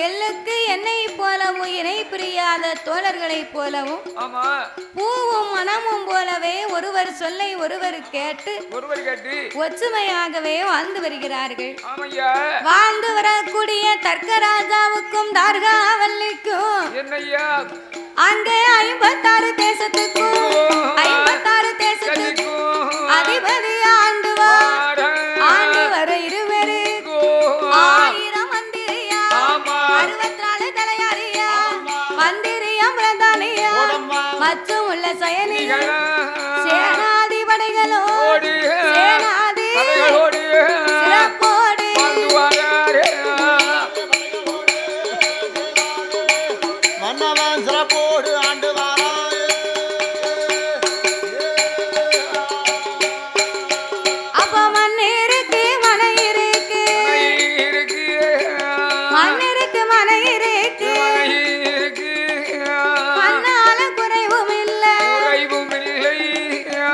எள்ளுக்கு எண்ணெய் போலவும் இணை பிரியாத தோழர்களைப் போலவும் பூவும் மனமும் போலவே ஒருவர் சொல்லை ஒருவர் கேட்டு ஒற்றுமையாகவே வாழ்ந்து வருகிறார்கள் வாழ்ந்து வரக்கூடிய தர்க்கராஜாவுக்கும் தார்காவல்லிக்கும் அங்கே 56 தேசத்துக்கும் 56 தேசத்துக்கும் அதிபதி ஆண்டு வர இருவரு 1000 மந்திரியா 64 தலையாரியா மந்திரியா பிரதானியா மற்றும் உள்ள சயனிகள் சேனாதி படைகளோடு சேனாதி சிறப்போடு மன்னவன் சிறப்போடு ஆண்டு வாராய் அப்ப மண் இருக்கு மனை இருக்கு மண் இருக்கு மனை இருக்கு மண்ணால குறைவும் இல்லை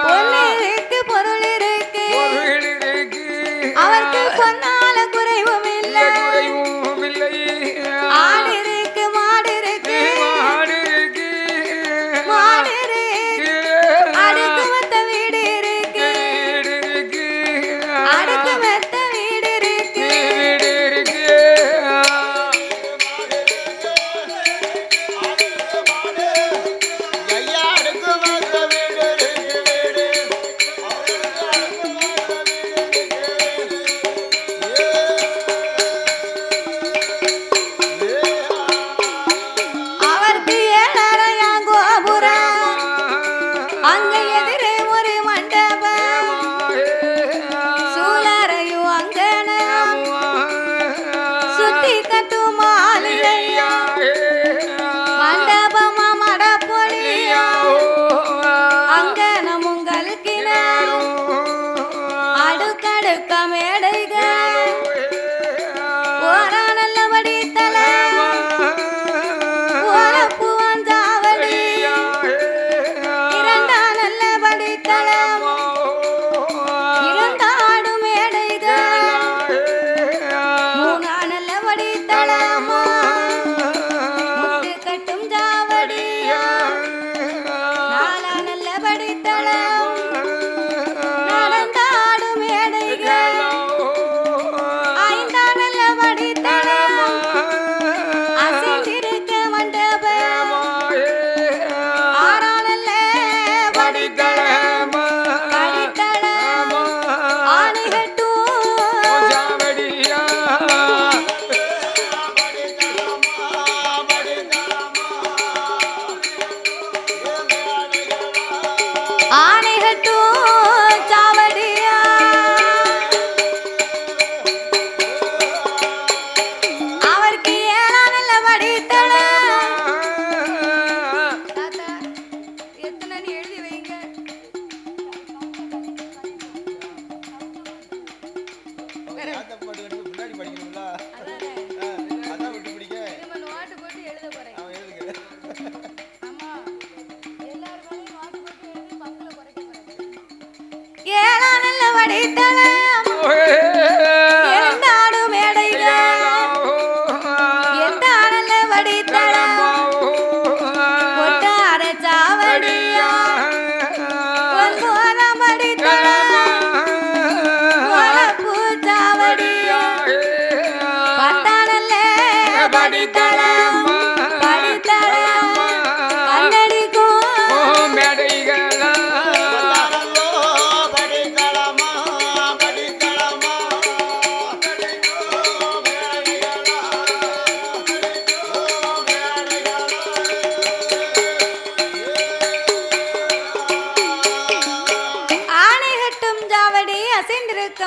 பொருள் இருக்கு பொருள் இருக்கு அவருக்கு பொன்னால குறைவும் இல்லை ஆடு இருக்கு மாடு இருக்கு மாடு இருக்கு அடுக்கு மத்த வீடு இருக்கு அடுக்கு மத்த வீடு இருக்கு ஐயா அடுக்கு மாத்த வீடு இருக்கு வீடு அவருக்கு 7 கோபுரம் அங்க எதிரே ஒரு மண்டபம் சூழறையும் அங்கனம் சுத்தி கட்டும் மாளிகையா மண்டபமா மடப்பொழியா அங்கனம் உங்களுக்கு அடுக்கடுக்க மேடைகள் ஓரா நல்லபடி தலை ஓரப்பு வந்தாவடி இரண்டா நல்லபடி தலம் இருந்தாடும் மேடைகள் மூணா நல்லபடி தலமா முத்து கட்டும் ஜாவடியா நாலா நல்லபடி தலம் நடந்தாடும் மேடைகள் ஐந்தா நல்லபடி தலம் அசைந்திருக்க மண்டபம் ஆறா நல்லபடி தலம் படித்தளம் ஆணைகட்டும் ஆணைகட்டும் சாவடியா அவருக்கு 7 நல்லபடி தலம் தாத்தா எத்தனை எழுதி வைங்க முன்னாடி படிக்கணும்ல அதான் விட்டு பிடிக்க நோட்டு போட்டு எழுத போறேன் அவன் எழுதுங்க அம்மா எல்லாரும் நோட்டு போட்டு எழுதி பங்குல குறைக்க போறேன் 7 நல்லபடி தலம் இரண்டாடும் மேடைகள் எந்த நல்லபடி தலம் கொட்டார சாவடியா பொன்போரமடி தலம் பொறப்பு சாவடியா பத்தானல்ல படித்தளம் படித்தளம் கண்ணடிக்கும் மேடைகளா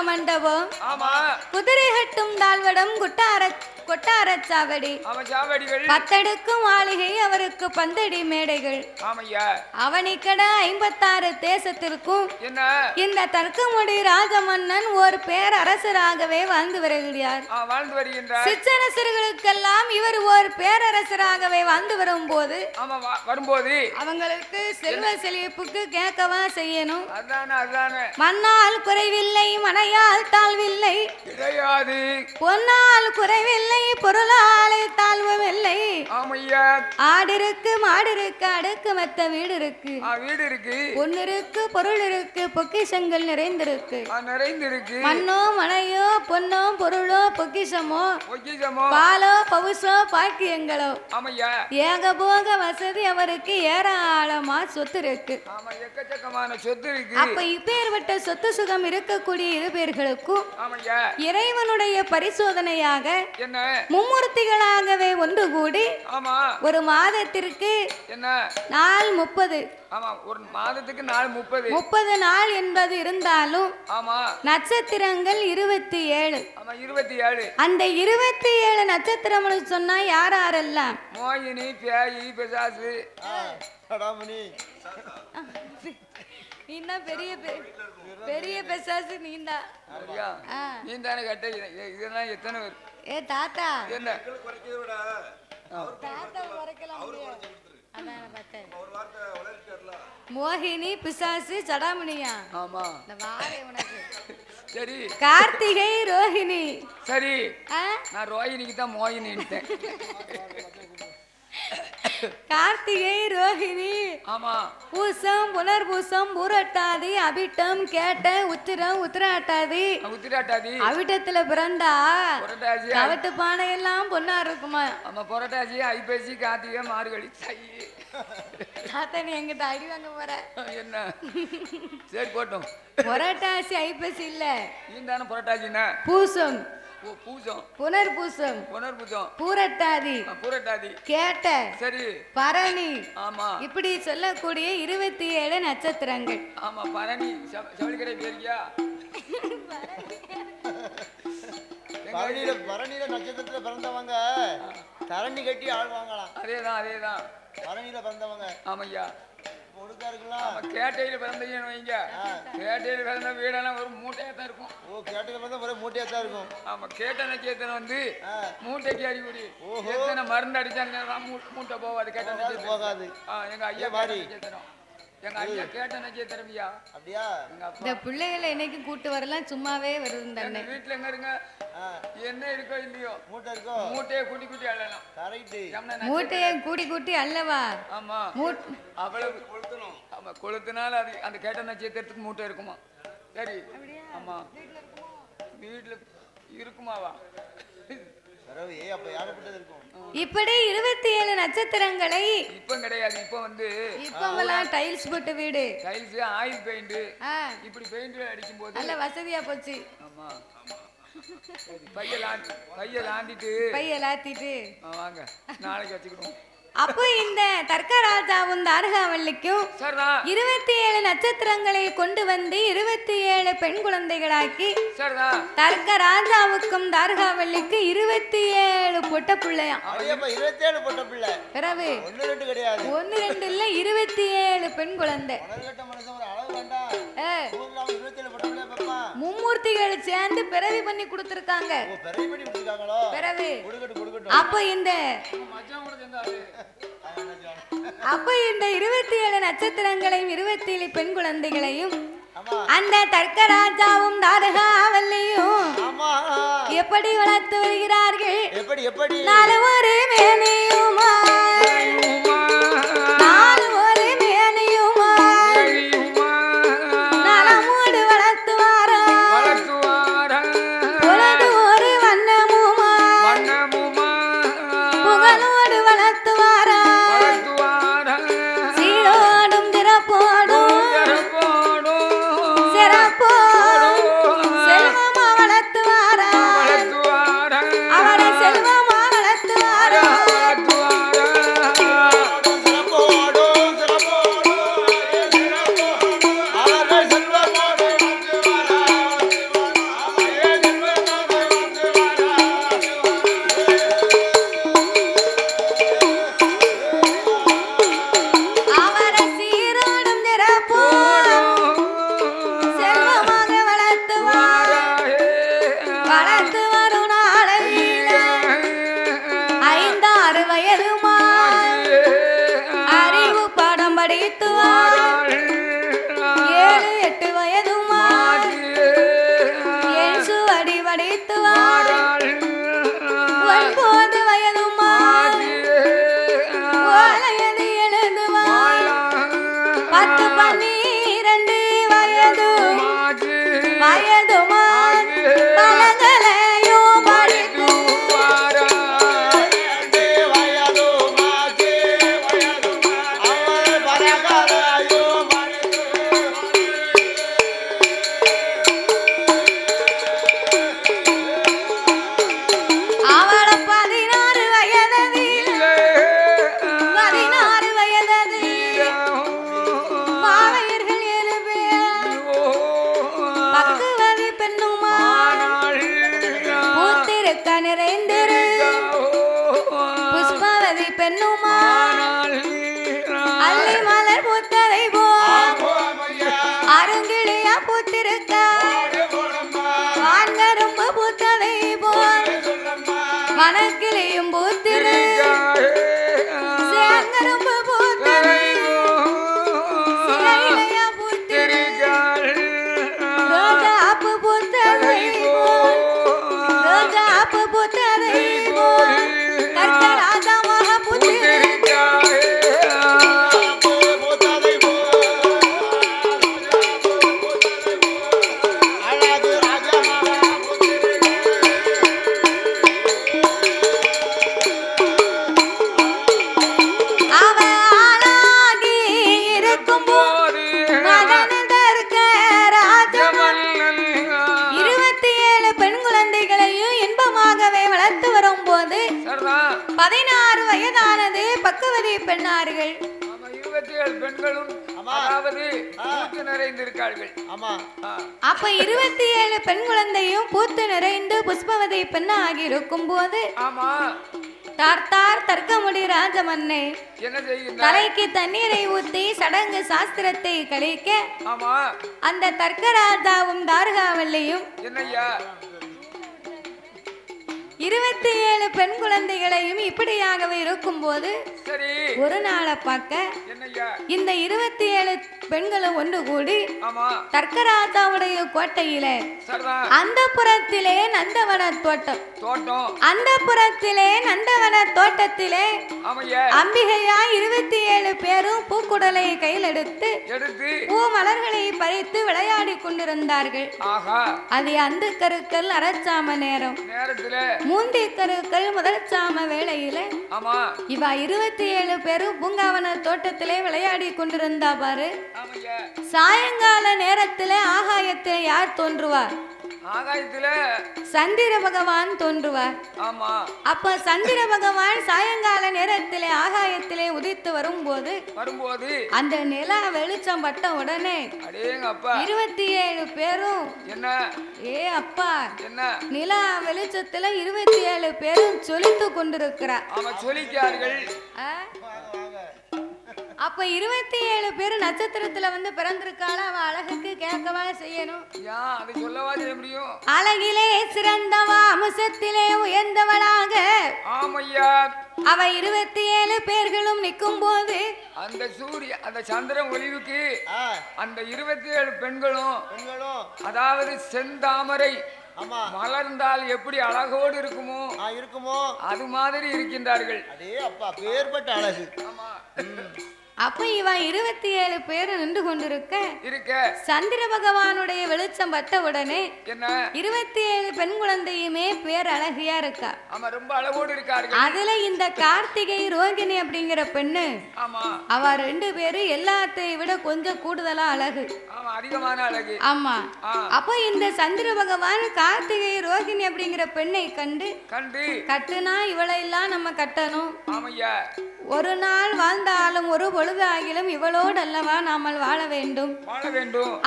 மண்டபம் ஆமா குதிரை கட்டும் தாழ்வடம் கொட்டாரச்சாவடி பத்தடுக்கும் மாளிகை அவருக்கு பந்தடி மேடைகள் அவனிக்கட 56 தேசத்திற்கும் இந்த தர்க்கமுடி ராஜமன்னன் ஒரு பேரரசராகவே வாழ்ந்து வருகிறார். சிற்றரசர்களுக்கெல்லாம் இவர் ஒரு பேரரசராகவே வாழ்ந்து வரும்போது அவங்களுக்கு செல்வ செழிப்புக்கு கேட்கவா செய்யணும். மண்ணால் குறைவில்லை மனையால் தாழ்வில்லை பொன்னால் குறைவில்லை பொருளாலே தாழ்வும் இல்லை. ஆடிருக்கு மாடிருக்கு அடுக்கு மத்த வீடு இருக்கு பொண்ணு இருக்கு பொருள் இருக்கு பொக்கிஷங்கள் நிறைந்திருக்கு. மண்ணோ மனையோ பொன்னோ பொருளோ பொக்கிஷமோ பாலோ பவுசோ பாக்கியங்களோ ஏகபோக வசதி அவருக்கு ஏராளமா சொத்து இருக்கு. அப்ப இப்பேற்பட்ட சொத்து சுகம் இருக்கக்கூடிய இரு பேர்களுக்கும் இறைவனுடைய பரிசோதனையாக மும்மூர்த்திகளாகவே ஒன்று கூடி ஒரு மாதத்திற்கு நாள் 30 ஒரு மாதத்துக்கு நாள் 30 நாள் என்பது இருந்தாலும் நட்சத்திரங்கள் 27 அந்த 27 நட்சத்திரம் சொன்னா யாரெல்லாம் மோகினி பேயி பிசாசு நீனா பெரிய பெரிய பிசாசு நீண்டா நீந்தானே கட்ட இதெல்லாம் எத்தனை பேர் ஏ தாத்தா என்ன தாத்தா குறைக்கலாம் மோகினி பிசாசு சடாமணியா ஆமா இந்த வாரே உனக்கு சரி கார்த்திகை ரோஹிணி சரி நான் ரோஹிணிக்கு தான் மோகினிட்டேன். கார்த்திகை ரோஹிணி ஆமா பூசம் புனர்பூசம் பூரட்டாதி அபிட்டம் கேட்ட உத்திரம் உத்திராட்டாதி அவிட்டத்துல பிறந்தா கவட்டு பானை எல்லாம் பொண்ணா இருக்குமா. ஆமா புரட்டாசி ஐப்பசி கார்த்திகை மார்கழி தாத்தா நீ எங்கிட்ட அடி வாங்க போற என்ன சரி போட்டோம். புரட்டாசி ஐப்பசி இல்ல நீந்தானே புரட்டாசின்னா பூசம் புனர்பூசம் பூரட்டாதி கேட்ட சரி பரணி ஆமா இப்படி சொல்லக்கூடிய 27 நட்சத்திரங்கள். ஆமா பரணி சவளிக்கடை பேரியா பரணியில நட்சத்திரத்துல பிறந்தவங்க தரணி கட்டி ஆழ்வாங்களாம். அதேதான் பரணியில பிறந்தவங்க. ஆமையா கேட்டையில பிறந்தீங்கன்னு வைங்க, கேட்டையில பிறந்த வீடெல்லாம் ஒரு மூட்டையா தான் இருக்கும். ஓ கேட்டையில பிறந்த ஒரே மூட்டையா தான் இருக்கும். ஆமா கேட்ட நட்சத்திரம் வந்து மூட்டைக்கு அறிகுறி. எத்தனை மருந்து அடிச்சாங்க மூட்டை போகாது, கேட்ட நட்சத்திரம் போகாது. எங்க ஐயா மாதிரி எங்க ஐயா கேட்ட நட்சத்திரம்யா. அப்படியா? இந்த பிள்ளைகளை என்னைக்கு கூட்டு வரலாம், சும்மாவே வருது தானே. வீட்டுல எங்க இருங்க என்ன இருக்கோ இல்லையோ மூட்டை இருக்கோ, மூட்டையை கூட்டி அள்ளலாம். கரெக்ட், மூட்டையை கூட்டி அல்லவா. ஆமா அவ்வளவு கொளுத்தணும். ஆமா கொளுத்தினால அது அந்த கேட்ட நட்சத்திரத்துக்கு மூட்டை இருக்குமா. சரி ஆமா வீட்டுல இருக்குமாவா. இப்படி 27 நட்சத்திரங்களை இப்ப கிடையாது. இப்ப வந்து இப்பெல்லாம் டைல்ஸ் போட்ட வீடு, டைல்ஸ் ஆயில் பெயிண்ட் இப்படி பெயிண்ட் அடிக்கும் போது நல்ல வசதியா போச்சு. ஆமா பைய லாந்திட்டு வாங்க நாளைக்கு வச்சுக்கிடுவோம். அப்போ இந்த தர்க்கராஜாவும் தாரகாவல்லிக்கும் 27 நட்சத்திரங்களை கொண்டு வந்து 27 பெண் குழந்தைகளாக்கி தர்க்கராஜாவுக்கும் தாரகாவல்லிக்கு 27 பொட்ட பிள்ளையாம். 27 பொட்ட பிள்ளை. பிறகு 1 கிடையாது, 1 2 இல்ல 27 பெண் குழந்தை. மும்மூர்த்திகள் சேர்ந்து பிறவி பண்ணி கொடுத்திருக்காங்க. பிறவி அப்ப இந்த 27 நட்சத்திரங்களையும் 27 பெண் குழந்தைகளையும் அந்த தர்க்கராஜாவும் தாரகாவல்லியும் எப்படி வளர்த்து வருகிறார்கள். நாலு ஒரு மேனையுமா நலமோடு வளர்த்துவாரா பொழுது ஒரு வண்ணமுமா வயதுமா அறிவு பாடம் படித்துவார் 7 8 வயதுமா ஏசுவடி படித்துவார் 9 வயதுமா ஓலையது எழுதுவார் 10 12 வயது வயதுமா பலகலையும் படித்துவார் அவள 16 வயததில் 16 வயததில் பாவையர்கள் 7 பேர் பக்குவதி பெண்ணுமா பூத்திருக்க நிறைந்திரு புஷ்பவதி பெண்ணுமா அல்லி மலர் பூத்ததை போல் அருங்கிளியா பூத்திருக்க வான்கரும்பு பூத்ததை போல் வனக்கிளியும் பூத்திரு சேங்கரும்பு பூத்ததை சிலையிலையா பூத்திரு ரோஜாப்பு பூத்ததை போல் ரோஜாப்பு பூத்ததை போல் கற்கராஜமாக பூத்திரு அவ ஆளாகி இருக்கும்போது மகனதற்க ராஜமன் 27 பெண் குழந்தைகளையும் இன்பமாகவே வளர்த்து வரும்போது 16 வயதானது பக்குவதி பெண்ணார்கள் 27 பெண்களும் அதாவது பூத்து நிறைந்திருக்கார்கள். அப்ப 27 பெண் குழந்தையும் பூத்து நிறைந்து புஷ்பவதி பெண்ணாகி இருக்கும் போது ஆமா தார்த்தார் தர்க்கமுடி ராஜமன்னை என்ன செய்கின்றார்? தலைக்கு தண்ணீரை ஊத்தி சடங்கு சாஸ்திரத்தை கழிக்க ஆமா அந்த தர்க்கராஜாவும் தார்காவல்லியும் என்னய்யா 27 பெண் குழந்தைகளையும் இப்படியாகவே இருக்கும்போது சரி ஒரு நாளை பார்க்க என்னய்யா இந்த 27 பெண்களும் ஒன்று கூடி ஆமா தர்க்கராஜாவுடைய கோட்டையில சரிதான் அந்த புறத்திலே நந்தவன தோட்டம் தோட்டம் அந்த புறத்திலே நந்தவன தோட்டத்திலே ஆமையா அம்பிகையா 27 பேரும் பூக்குடலை கையில் எடுத்து எடுத்து பூ மலர்களை பறித்து விளையாடி கொண்டிருந்தார்கள். ஆஹா அது அந்த கருக்கள் அரச்சாம நேரம் நேரத்துல மூந்தி கருக்கள் முதற்சாம வேளையில ஆமா இவ 27 பேரும் பூங்காவன தோட்டத்திலே விளையாடி கொண்டிருந்தா பாரு. ஆமையா சாயங்கால நேரத்துல ஆகாயத்திலே யார் தோன்றுவார்? ஆகாயத்துல சந்திர பகவான் தோன்றுவார். ஆமா அப்ப சந்திர பகவான் சாயங்கால நேரத்திலே ஆகாயத்திலே உதித்து வரும்போது அந்த நிலா வெளிச்சம் பட்ட உடனே அடேங்க அப்பா 27 பேரும் என்ன ஏ அப்பா என்ன நிலா வெளிச்சத்துல 27 பேரும் சொலித்து கொண்டிருக்கிறார். ஆமா சொல்லிக்கார்கள். அப்ப 27 பேர் நட்சத்திரத்துல வந்து பிறந்திருக்காள அவ அழகுக்கு கேட்கவா செய்யணும்? அது சொல்லவா செய்ய முடியும்? அழகிலே சிறந்தவா அம்சத்திலே உயர்ந்தவளாக ஆமையா அவ 27 பேர்களும் நிற்கும் போது அந்த சூரிய அந்த சந்திரன் ஒளிவுக்கு அந்த 27 பெண்களும் அதாவது செந்தாமரை மலர்ந்தால் எப்படி அழகோடு இருக்குமோ அது மாதிரி இருக்கின்றார்கள். அடே அப்பா பேர்பட்ட அழகு. ஆமா அப்ப இவ 27 பேர் நின்று கொண்டிருக்க சந்திர பகவானுடைய வெளிச்சம் பட்ட உடனே என்ன 27 பெண் குழந்தையுமே பேர் அழகியா இருக்கா. ஆமா ரொம்ப அழகோடு இருக்கார்கள். அதுல இந்த கார்த்திகை ரோகிணி அப்படிங்கிற பெண்ணு ஆமா அவ 2 பேரும் எல்லாத்தையும் விட கொஞ்சம் கூடுதலா அழகு. ஆமா அதிகமான அழகு. ஆமா அப்ப இந்த சந்திர பகவான் கார்த்திகை ரோகிணி அப்படிங்கிற பெண்ணை கண்டு கட்டுனா இவளை எல்லாம் நம்ம கட்டணும். ஆமையா ஒரு நாள் வாழ்ந்தாலும் ஒரு பொழுதாகிலும் இவளோடு அல்லவா நாமல் வாழ வேண்டும்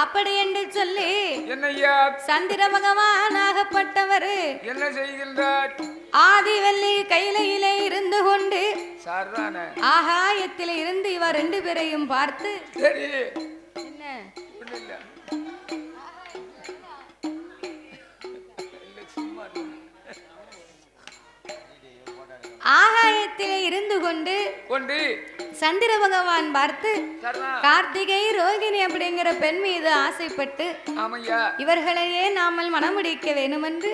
அப்படி என்று சொல்லி என்னையா சந்திர பகவான் ஆகப்பட்டவர் என்ன செய்கின்றார்? ஆதிவல்லி கையிலே இருந்து கொண்டு சார்தான ஆகாயத்தில் இருந்து இவ 2 பேரையும் பார்த்து சரி என்ன இல்ல ஆகாயத்தில் விமானத்திலே இருந்து கொண்டு சந்திர பகவான் பார்த்து கார்த்திகை ரோகிணி அப்படிங்கிற பெண் மீது ஆசைப்பட்டு இவர்களையே நாமல் மனமுடிக்க வேண்டும் என்று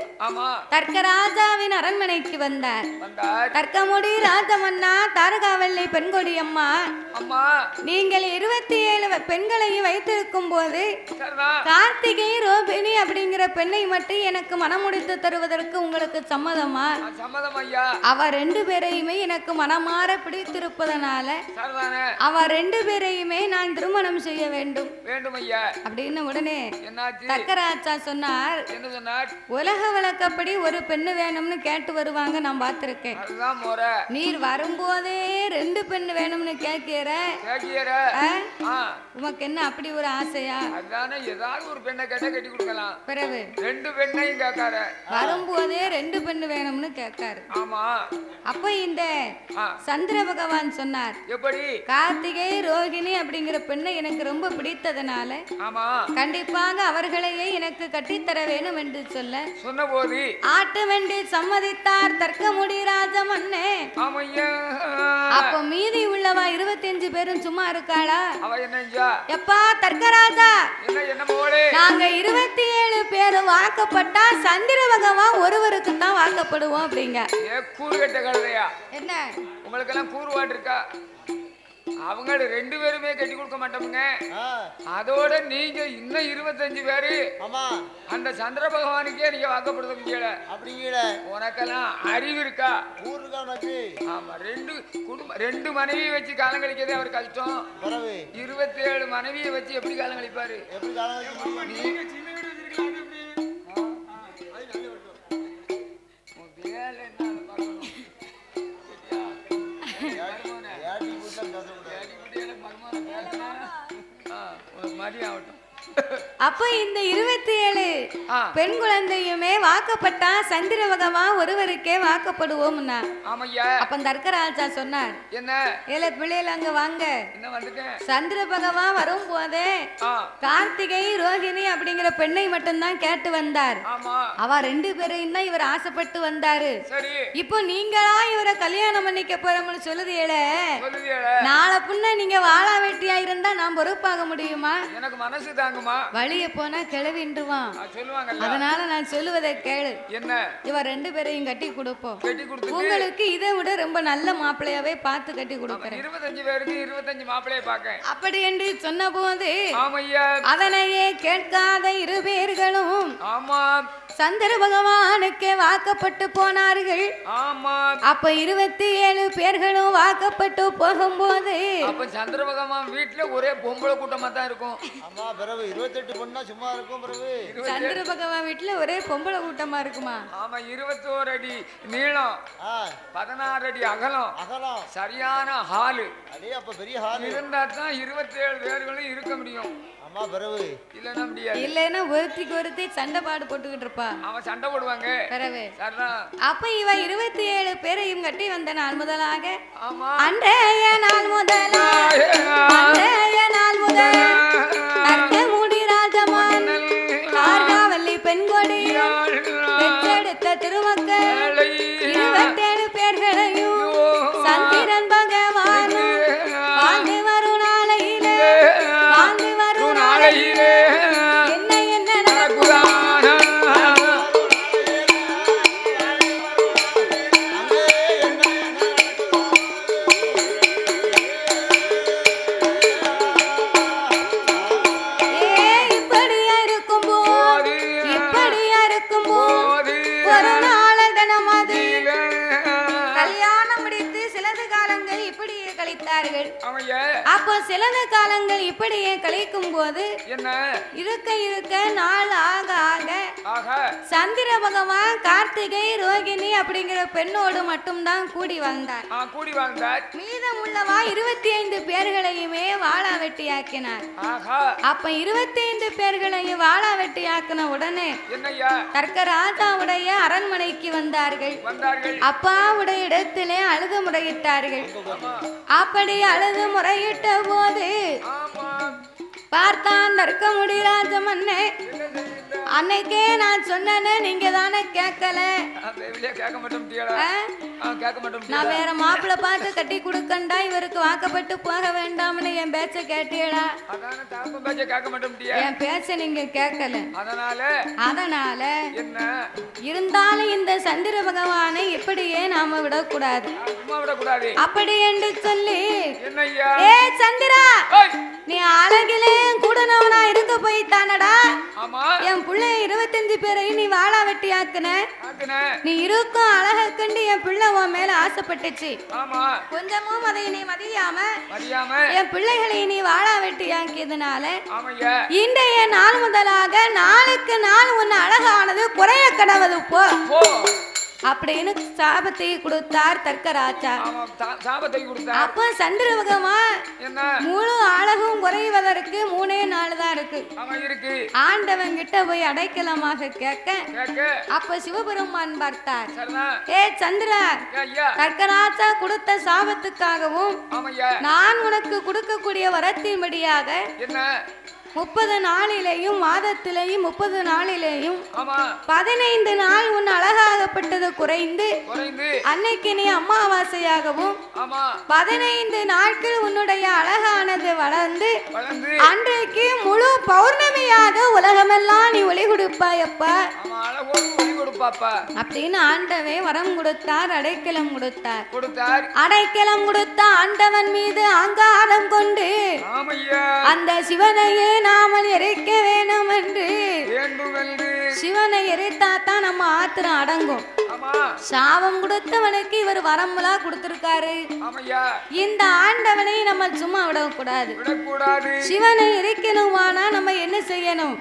தர்க்கராஜாவின் அரண்மனைக்கு வந்தார். தர்க்கமுடி ராஜமன்னா தாரகாவல்லி பெண்கொடி அம்மா, நீங்கள் 27 பெண்களையும் வைத்திருக்கும் போது கார்த்திகை ரோகிணி அப்படிங்கிற பெண்ணை மட்டும் எனக்கு மனமுடித்து தருவதற்கு உங்களுக்கு சம்மதமா? அவ 2 பேரையுமே எனக்கு மனமாற பிடித்திருப்பதனால அவ 2 பேரையுமே நான் திருமணம் செய்ய வேண்டும் அப்படின்னு உடனே தக்கராஜா சொன்னார், உலக வழக்கப்படி ஒரு பெண்ணு வேணும்னு கேட்டு வருவாங்க, நான் பார்த்திருக்கேன். நீர் வரும்போதே 2 பெண்ணு வேணும்னு கேட்கிற, உனக்கு என்ன அப்படி ஒரு ஆசையா? ஏதாவது ஒரு பெண்ணை கேட்டா கட்டி கொடுக்கலாம். பிறகு 2 பெண்ணையும் கேட்காரு, வரும்போதே 2 பெண்ணு வேணும்னு கேட்காரு. அப்ப இந்த சந்திர பகவான் சொன்னார், எப்படி கார்த்திகை ரோகிணி அப்படிங்கிற பெண்ணை எனக்கு ரொம்ப பிடித்ததனால கண்டிப்பாக அவர்களையே எனக்கு கட்டித்தர வேணும் என்று சொன்னபோது ஆட்டு வெண்டி சம்மதித்தார் தர்க்கமுடி ராஜமன்னே. அப்ப மீதி உள்ளவா 25 பேரும் சும்மா இருக்காளா? எப்பா தர்க்கராஜா, நாங்க 27 பேரும் வாக்கப்பட்டா சந்திர பகவான் ஒருவருக்கு தான் வாக்கப்படுவோம் அப்படிங்க. என்ன உங்களுக்கு எல்லாம் கூறுவாடு இருக்கா? அவங்க 2 பேருமே கட்டி கொடுக்க மாட்டோமுங்க. அதோட நீங்க இன்னும் 25 பேரு அந்த சந்திர பகவானுக்கே நீங்க வாக்கப்படுத்த அப்படிங்கிற உனக்கெல்லாம் அறிவு இருக்கா? ஆமா, 2 மனைவியை வச்சு காலம் கழிக்கிறதே அவர் கஷ்டம். 27 மனைவியை வச்சு எப்படி காலம் கழிப்பாரு? அப்ப இந்த 27 பெண் குழந்தையுமே வாக்கப்பட்டா சந்திர பகவான் ஒருவருக்கே வாக்கப்படுவோம்னா. அப்ப தர்க்கராஜா சொன்னார், என்ன ஏல பிள்ளைகள் அங்க வாங்க, சந்திர பகவான் வரும் போதே கார்த்திகை ரோகிணி அப்படிங்கிற பெண்ணை மட்டும்தான் கேட்டு வந்தார். அவ 2 பேரையும் தான் இவர் ஆசைப்பட்டு வந்தாரு. இப்போ நீங்களா இவரை கல்யாணம் பண்ணிக்க போறோம்னு சொல்லுதேல, நாளை புண்ண நீங்க வாழா வெட்டியா இருந்தா நான் பொறுப்பாக முடியுமா? எனக்கு மனசு தாங்குமா? வழிய போனா கிளவின்றுவான். அதனால நான் சொல்லுவதை கேளு. என்ன? இவ 2 பேரையும் கட்டி கொடுப்போம். உங்களுக்கு இதை விட ரொம்ப நல்ல மாப்பிள்ளையாவே பார்த்து கட்டி கொடுக்கிறேன். 25 பேருக்கு 25 மாப்பிள்ளையை பார்க்க அப்படி என்று சொன்ன போது அதனையே கேட்காத 2 பேர்களும் சந்திர பகவானுக்கு வாக்கப்பட்டு போனார்கள். அப்ப 27 பேர்களும் வாக்கப்பட்டு போகும்போது அப்ப சந்திர பகவான் வீட்டுல ஒரே பொம்பளை கூட்டமா தான் இருக்கும். 28 பொண்ணா சும்மா இருக்கும். சந்திர பகவான் வீட்டுல ஒரே பொம்பளை கூட்டமா இருக்குமா? ஆமா, 21 அடி நீளம், 16 அடி அகலம், சரியான ஹாலு. அப்ப பெரிய ஹால் இருந்தா தான் 27 பேர்களும் இருக்க முடியும். இல்லன்னா ஒருத்திக்கு ஒருத்தி சண்டை பாடு போட்டுக்கிட்டு இருப்பா. அவன் சண்டை போடுவாங்க. அப்ப இவ 27 பேரையும் கட்டி வந்த நாள் முதலாக அன்றைய நாள் முதலாக தர்க்கமுடி ராஜமான் தாரகாவல்லி பெண்கொடி பெற்றெடுத்த திருமக்கள் 27 பேர்களையும் சந்திரன் பகவானும் வாழ்ந்து வரும் நாளையிலே என்ன என்ன நடக்குதான இப்படியா இருக்கும் போது ஒரு நாள் தினம் அது கல்யாணம் முடித்து சிலது காலங்கள் இப்படியே கழித்தார்கள். அப்போ சிலது காலங்கள் இப்படியே கழிக்கும் போது இருக்க நாள் ஆக ஆக சந்திர பகவான் கார்த்திகை ரோகிணி அப்படிங்கிற பெண்ணோடு மட்டும்தான் கூடி வாழ்ந்தார். மீதம் உள்ளவா 25 பேர்களையுமே வாழா வெட்டியாக்கினார். அப்ப 25 பேர்களையும் வாழா வெட்டியாக்கின உடனே தர்க்கராஜாவுடைய அரண்மனைக்கு வந்தார்கள். அப்பாவுடைய இடத்திலே அழுது முறையிட்டார்கள். அப்படி அழுது முறையிட்ட போது பார்த்தான் தர்க்கமுடி ராஜமன்னே, அன்னைக்கே நான் சொன்னேன்னு நீங்க தானே கேட்கல. கேட்க மாட்டோம் கேட்க மாட்டோம். நான் வேற மாப்பிள்ளை பார்த்து கட்டி கொடுக்கண்டா இவருக்கு வாக்கப்பட்டு போக வேண்டாம்னு என் பேச்ச கேட்டீங்களா? அதான தாப்ப பேச்ச கேட்க மாட்டோம். என் பேச்ச நீங்க கேட்கல. அதனால என்ன இருந்தாலும் இந்த சந்திர பகவானை இப்படியே நாம விடக்கூடாது. சும்மா விடக்கூடாது அப்படி என்று சொல்லி என்னய்யா ஏ சந்திரா நீ அழகிலே கூடனவனா இருக்க போய் தானடா என் பிள்ளை 25 பேரையும் நீ வாழா வெட்டி ஆக்குன. நீ இருக்கும் அழக கண்டு என் பிள்ளை உன் மேல ஆசைப்பட்டுச்சு. கொஞ்சமும் அதை நீ மதியாம என் பிள்ளைகளை நீ வாழா வெட்டி ஆக்கியதுனால இன்றைய நாள் முதலாக நாளுக்கு நாள் உன் அழகானது குறைய கடவுது போ அப்படின்னு சாபத்தை கொடுத்தார் தர்க்கராஜா. அப்ப சந்திர பகவான் முழு அழகும் குறைவதற்கு 3 நாள் தான் இருக்கு. ஆண்டவன் கிட்ட போய் அடைக்கலமாக கேட்க அப்ப சிவபெருமான் பார்த்தார். ஏ சந்திரா தர்க்கராஜா கொடுத்த சாபத்துக்காகவும் நான் உனக்கு கொடுக்கக்கூடிய வரத்தின்படியாக 30 நாளிலேயும் மாதத்திலேயும் 30 நாளிலேயும் 15 நாள் உன் அழகாகப்பட்டது குறைந்து அன்னைக்கு நீ அமாவாசையாகவும் 15 நாட்கள் உன்னுடைய அழகானது வளர்ந்து அன்றைக்கு முழு பௌர்ணமியாக உலகமெல்லாம் நீ ஒளி கொடுப்பாயப்பா அப்படின்னு ஆண்டவே வரம் கொடுத்தார். அடைக்கலம் கொடுத்தார். அடைக்கலம் கொடுத்த ஆண்டவன் மீது அங்காரம் கொண்டு அந்த சிவனையே நாமல் எரிக்க வேணும் என்று சிவனை எரித்தாத்தான் நம்ம ஆத்திரம் அடங்கும். சாபம் கொடுத்தவனுக்கு இவர் வரம்புலா கொடுத்திருக்காரு. இந்த ஆண்டவனை நம்ம சும்மா விடக்கூடாது. சிவனை எரிக்கணுமானா நம்ம என்ன செய்யணும்?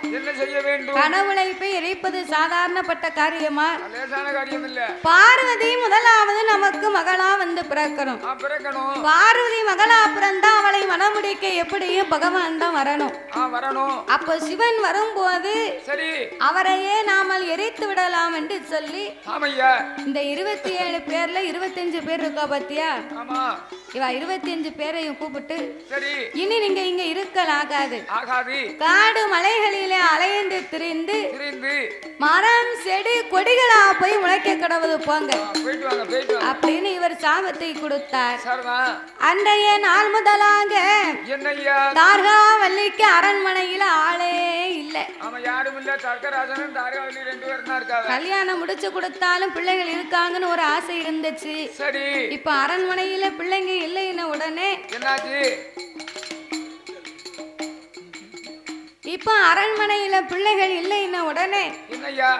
கடவுளை போய் எரிப்பது சாதாரணப்பட்ட காரியமா? பார்வதி முதலாவது நமக்கு மகளா வந்து பிறக்கணும். பார்வதி மகளா பிறந்தா அவளை மனமுடிக்க எப்படியும் பகவான் தான் வரணும். அப்ப சிவன் வரும்போது அவரையே நாமல் எரித்து விடலாம் என்று சொல்லி இந்த 27 பேர்ல 25 பேர் இருக்கா பாத்தியா? இவ 25 பேரையும் கூப்பிட்டு இனி நீங்க இங்க இருக்கலாகாது. காடு மலைகளிலே அலைந்து திரிந்து மரம் செடி கொடிகளா போய் முளைக்க கடவுது போங்க அப்படின்னு இவர் சாபத்தை கொடுத்தார். அன்றைய நாள் முதலாக தார்காவல்லிக்கு அரண்மனையில ஆளே இல்ல. கல்யாணம் முடிச்சு கொடுத்தாலும் பிள்ளைகள் இருக்காங்கன்னு ஒரு ஆசை இருந்துச்சு. இப்ப அரண்மனையில பிள்ளைங்க இல்லைன்னு உடனே இப்ப அரண்மனையில பிள்ளைகள் இல்லைன்னு உடனே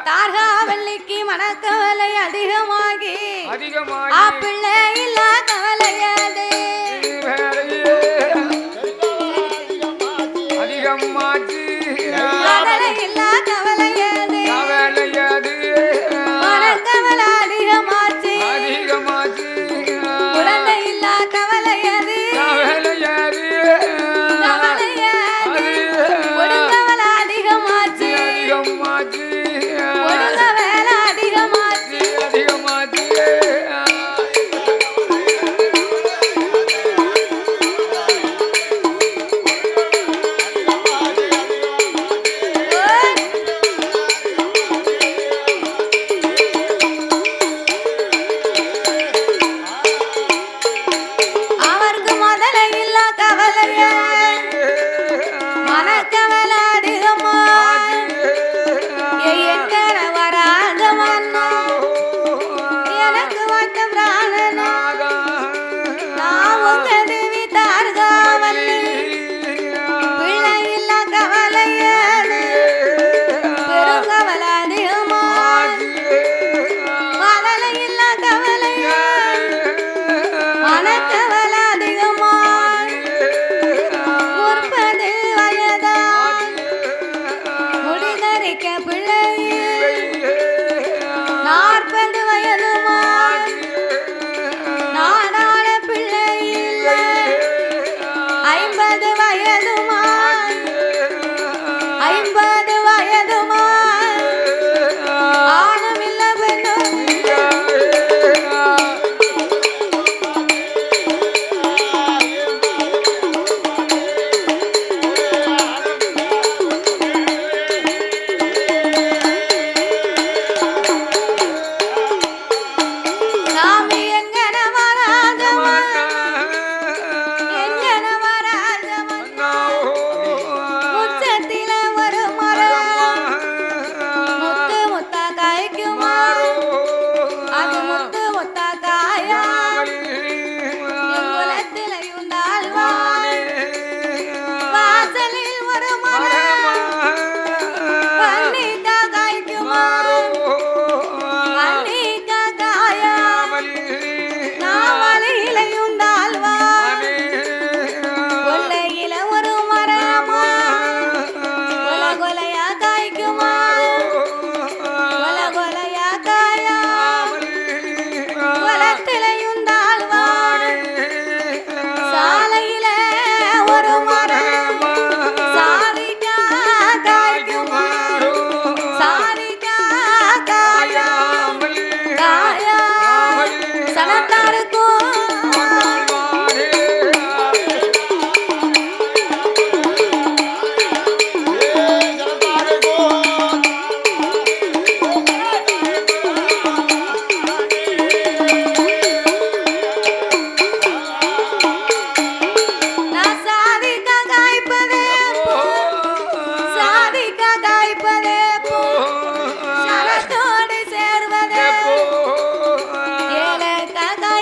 தார்காவல்லிக்கு மனக்கவலை அதிகமாகி பிள்ளை இல்ல கவலையாது இல்ல கவலையாது மனக்கவலை அதிகமாச்சு குழந்தை இல்ல கவலையாது கொடுங்கவலை அதிகமாச்சு கொடுங்க வேலை அதிகமாச்சு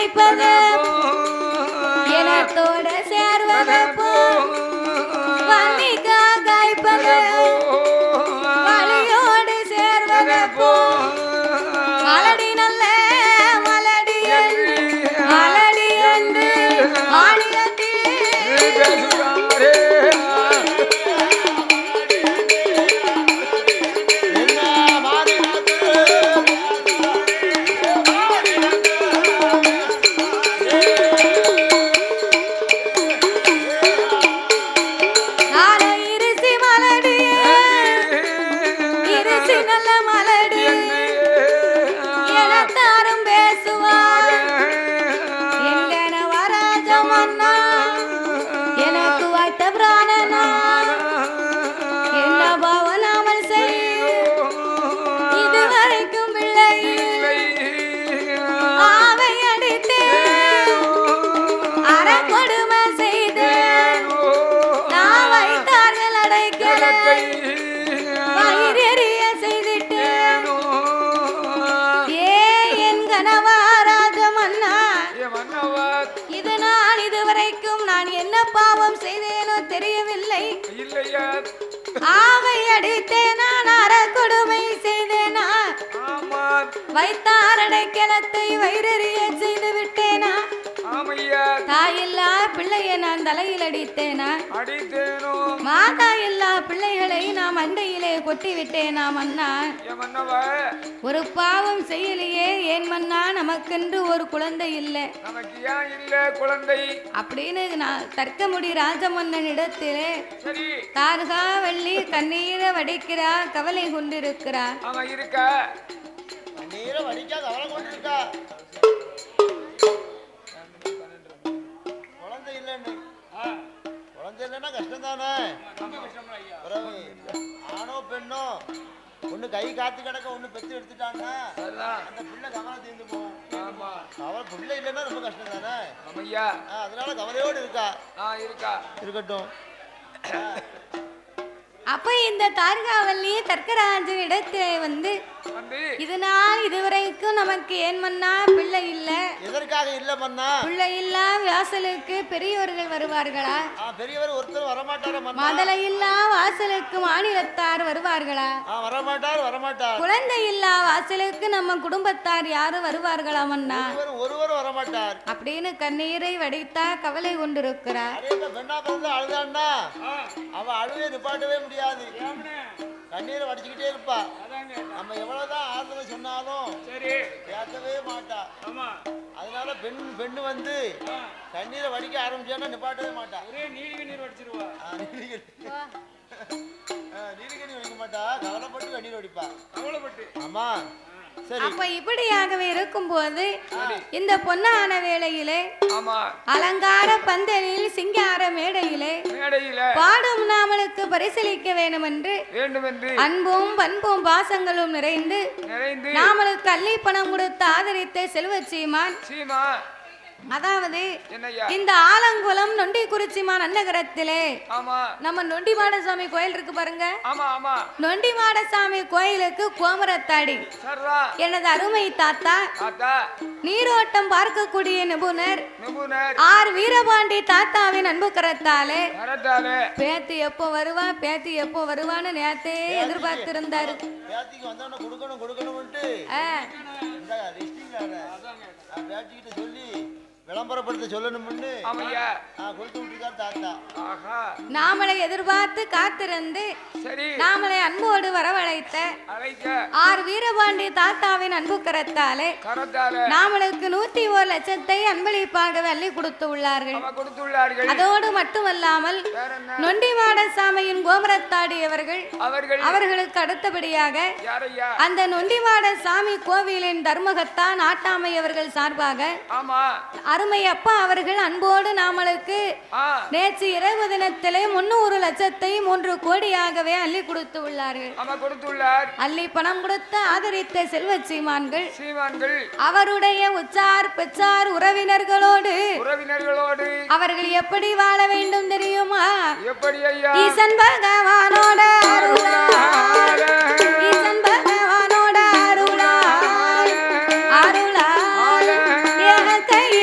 காய்ப்பது எனத்தோட சேர்வது போ வன்னிக்கா காய்ப்பது வழியோடு சேர்வது போ மலடி நல்ல மலடி மலடி என்று ஆடியத்தில் பாவம் செய்தேனோ தெரியவில்லை ஆவை அடித்தேன் நான் அற கொடுமை செய்தேனா வைத்தார் அடைக்கலத்தை வயிறறிய செய்து விட்டேனா தாயில்லா பிள்ளைய நான் தலையில் அடித்தேனா மாதா இல்லா பிள்ளைகளை நாம் அண்டையிலே கொட்டி விட்டேனா மன்னா ஒரு பாவம் செய்யலையே ஏன் மன்னா நமக்கென்று ஒரு குழந்தை இல்லை குழந்தை அப்படின்னு நான் தர்க்கமுடி ராஜமன்னன் இடத்திலே தார்கா வள்ளி கண்ணீரை வடிக்கிறார் கவலை கொண்டிருக்கிறார் குழந்தை இல்லைன்னு குழந்தை இல்லைன்னா கஷ்டம் தானே ஆணோ பெண்ணோ ஒண்ணு கை காத்து கிடக்க ஒண்ணு பெத்து எடுத்துட்டாங்கன்னா அந்த பிள்ளை கவலை தீர்ந்து போகும் கவலை பிள்ளை இல்லைன்னா ரொம்ப கஷ்டம் தானே அதனால கவலையோடு இருக்கட்டும் அப்ப இந்த தார்காவல்லி தர்க்கராஜன் இடத்திலே வந்து இதனால் இதுவரைக்கும் நமக்கு ஏன் மன்னா பிள்ளை இல்ல எதற்காக இல்ல மன்னா பிள்ளை இல்ல வாசலுக்கு பெரியவர்கள் வருவார்களா பெரியவர் ஒருத்தர் வரமாட்டார மதலை இல்ல வாசலுக்கு மாநிலத்தார் வருவார்களா வரமாட்டார் குழந்தை இல்ல வாசலுக்கு நம்ம குடும்பத்தார் யாரும் வருவார்களா மன்னா ஒருவர் வரமாட்டார் அப்படின்னு கண்ணீரை வடித்தா கவலை கொண்டிருக்கிறார் அழுதான்னா அவ அழுவே நிப்பாட்டவே முடியாது கண்ணீரை வடிச்சுக்கிட்டே இருப்பா நம்ம எவ்வளவுதான் ஆறுதலை சொன்னாலும் கேட்கவே மாட்டா அதனால பெண்ணு வந்து கண்ணீரை வடிக்க ஆரம்பிச்சோன்னா நிப்பாட்டவே மாட்டா நீலகண்ணீர் வடிச்சிருவா நீலகண்ணீர் வடிக்க மாட்டா கவலைப்பட்டு கண்ணீர் வடிப்பா ஆமா அப்ப இப்படியாகவே இருக்கும்போது இந்த பொன்னான வேளையிலே அலங்கார பந்தலில் சிங்கார மேடையிலே பாடும் நாமளுக்கு பரிசீலிக்க வேண்டும் என்று அன்பும் பண்பும் பாசங்களும் நிறைந்து நாமளுக்கு அள்ளி பணம் கொடுத்து ஆதரித்த செல்வச்சீமான் அதாவது இந்த ஆலங்குளம் நொண்டிக்குறிச்சிமா நன்னகரத்திலே நம்ம நொண்டிமாடசாமி கோயில் இருக்கு பாருங்க நொண்டிமாடசாமி கோயிலுக்கு கோமரத்தாடி எனது அருமை தாத்தா நீரோட்டம் பார்க்கக்கூடிய நிபுணர் ஆர் வீரபாண்டி தாத்தாவின் அன்பு கரத்தாலே பேத்தி எப்போ வருவான்னு நேத்தே எதிர்பார்த்திருந்தாரு சொல்லி விளம்பரப்படுத்த சொல்லணும்னு நாமளை எதிர்பார்த்து காத்திருந்து நாமளை அன்போடு வரவழைத்த ஆர் வீரபாண்டி தாத்தாவின் அன்பு கரத்தாலே நாமளுக்கு 101 லட்சத்தை அன்பளிப்பாக அள்ளி கொடுத்து உள்ளார்கள். அதோடு மட்டுமல்லாமல் நொண்டிமாடசாமியின் கோமரத்தாடி அவர்களுக்கு அடுத்தபடியாக அந்த நொண்டிமாடசாமி கோவிலின் தர்மகத்தா நாட்டாமை அவர்கள் சார்பாக அருமை அப்பா அவர்கள் அன்போடு நாமளுக்கு நேற்று இரவு தினத்திலே 300 லட்சத்தை 3 கோடியாகவே அள்ளி கொடுத்து உள்ளார்கள். அள்ளி பணம் கொடுத்து ஆதரித்த செல்வச்சீமான்கள் அவருடைய உச்சார் பெச்சார் உறவினர்களோடு அவர்கள் எப்படி வாழ வேண்டும் தெரியுமா? ஈசன் பகவானோட ஈசன் பகவானோட அருளா அருளா கையில்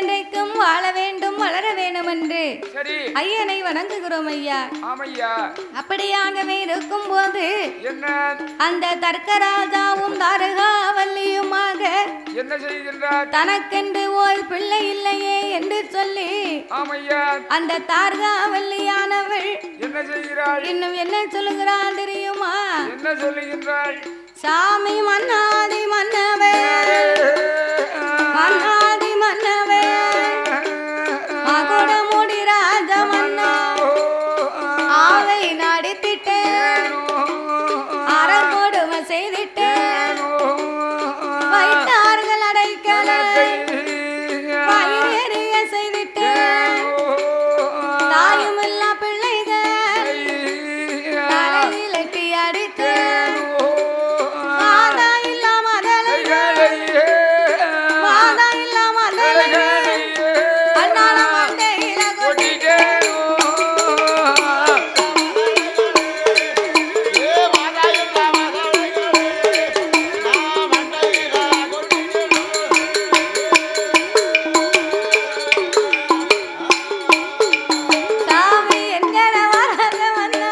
என்றென்றைக்கும் வாழ வேண்டும் வளர வேண்டும் என்று சரி ஐயனை வணங்குகிறோம் ஐயா. ஆமையா. அப்படியாகவே இருக்கும் போது என்ன அந்த தர்க்கராஜாவும் தாரகாவல்லியுமாக என்ன செய்கின்றார்? தனக்கென்று ஓர் பிள்ளை இல்லையே என்று சொல்லி ஆமையா. அந்த தாரகாவல்லியானவள் என்ன செய்கிறாள்? இன்னும் என்ன சொல்லுகிறாள் தெரியுமா? என்ன சொல்லுகின்றாள்? சாமி மன்னாதி மன்னவே மன்னாதி மன்னவே மகுடமுடி ராஜ மன்னா ஆவை நடித்திட்டேன் அறக்கொடுமை செய்திட்டேன் வைத்தார்கள் அடைக்கலை வயிறெறிய செய்திட்டேன் தாயும் இல்லா பிள்ளைகள் தலையில் எட்டி அடித்தேன் மாதா இல்லா மதலைகள் மாதா இல்லா மதலைகள் அண்ணால மண்டையில கொட்டிட்டேன் சாமி எங்கட வராத வந்தா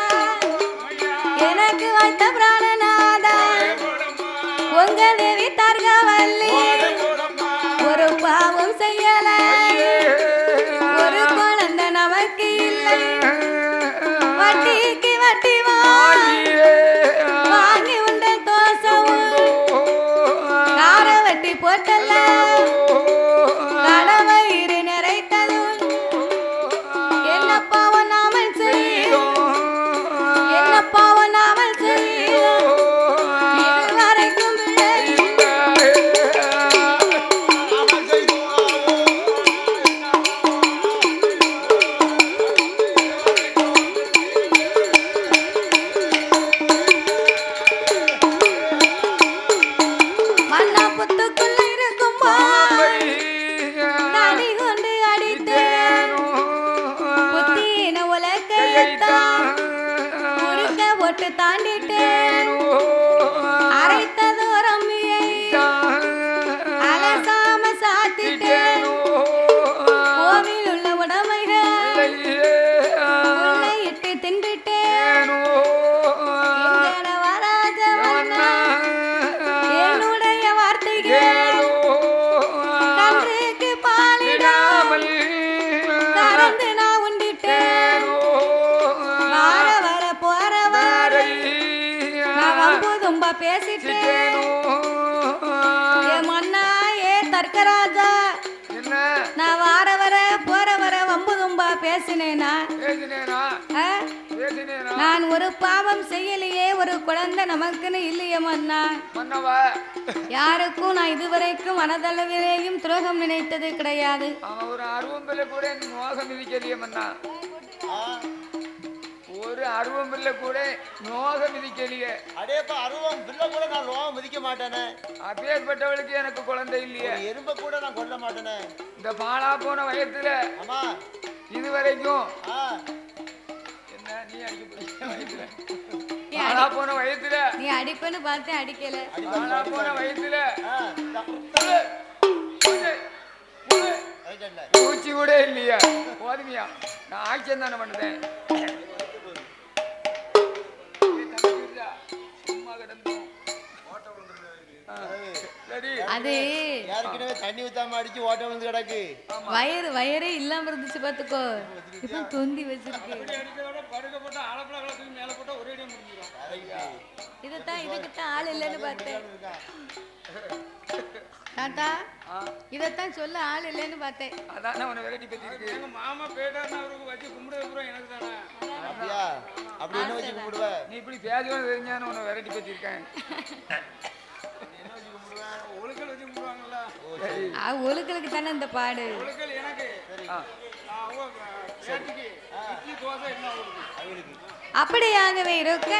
எனக்கு வைத்த பிராணநாதா உங்க தேவி தர்கவல்லி ஒரு பாவம் செய்யல ஒரு குழந்தை நமக்கு இல்லை வட்டிக்கு வட்டி வாங்கி உண்ட தோசவும் கார வட்டி போட்டல்ல கடவயிறு நிறைத்ததும் என்ன பாவம் நாமல் செய்யும் என்ன பாவம் நாமல் செய்யும் இதுவரைக்கும் பிள்ளை மண்ணா புத்துக்குள்ள இருக்கும் தடி கொண்டு அடித்தேன் புத்தின உலக்கையத்தான் குறுக்க போட்டு தாண்டிட்டேன் அரைத்த தூரம்பியை அலசாம சாத்திட்டேன் கோவில் உள்ள உடமைகள் உள்ளே இட்டு தின்றுட்டேன் எங்கட வராத வண்ணா என்னுடைய வார்த்தைகள் கன்றுக்கு பாலிடாமல் கறந்து நான் உண்டிட்டேன் வார வர போறவர் நான் வம்பு தும்பா பேசிட்டேன் ஏ மன்னா ஏ தர்க்கராஜா என்ன நான் வார வர போற வர வம்பு தும்பா பேசினேனா? பேசினேனா? ஆ? பேசினேனா? நான் ஒரு பாவம் செய்யலையே, ஒரு குழந்தை நமக்குன்னு இல்லையே மன்னா. மன்னவா யாருக்கும் நான் இதுவரைக்கும் மனதளவிலேயும் துரோகம் நினைத்தது கிடையாது. அவன் ஒரு அருவம் பிள்ளை கூட மோகம் மிதிக்கலையே மன்னா. ஒரு அருவம் பிள்ளை கூட நோகம் மிதிக்கலையே. அடேப்பா அருவம் பிள்ளை கூட நான் நோகம் மிதிக்க மாட்டேனே. அப்பேற்பட்டவளுக்கு எனக்கு குழந்தை இல்லையே. எறும்ப கூட நான் கொல்ல மாட்டேனே. இந்த பாலா போன வயசுல ஆமா இதுவரைக்கும் என்ன நீ அடிக்க வயசுல பாலா போன வயசுல நீ அடிப்பேன்னு பார்த்தேன், அடிக்கல. பாலா போன வயசுல பூச்சி கூட இல்லையா? போதுமையா? நான் ஆக்ஷன் தானே பண்ணுறேன். சும்மா கிடந்தோம். அது யாருக்கிட்டவே தண்ணி ஊத்தாம அடிச்சு ஓட்ட விழுந்து கிடக்கு. வயரே இல்லாம இருந்துச்சு பாத்துக்கோ. இப்ப தொந்தி வச்சிருக்கு. இதுக்குத்தான் ஆள் இல்லைன்னு பார்த்தேன். தாத்தா இதத்தான் சொல்ல ஆள் இல்லைன்னு பார்த்தேன். அதான் உன்னை வெரைட்டி பத்தி இருக்கு. எங்க மாமா பேடார்னு அவருக்கு வச்சு கும்பிடுறது பூரா எனக்கு தானே. அப்படியா? அப்படி என்ன வச்சு கும்பிடுவ? நீ இப்படி பேஜோன்னு தெரிஞ்சானு உன்னை வெரைட்டி பத்தி இருக்கேன். ஒழுக்கல் வச்சு கும்பிடுவாங்கல்ல. ஒழுக்கலுக்கு தானே இந்த பாடு. ஒழுக்கல் எனக்கு அப்படியாகவே இருக்க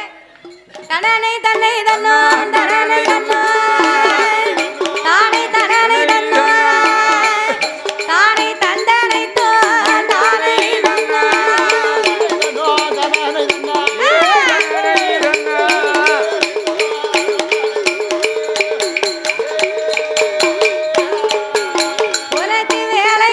தனனை தன்னை தன்னோ தனனை தன்னோ தானே தனனை தன்னோ தானே தந்தனை தோ தானே தன்னோ உனக்கு வேலை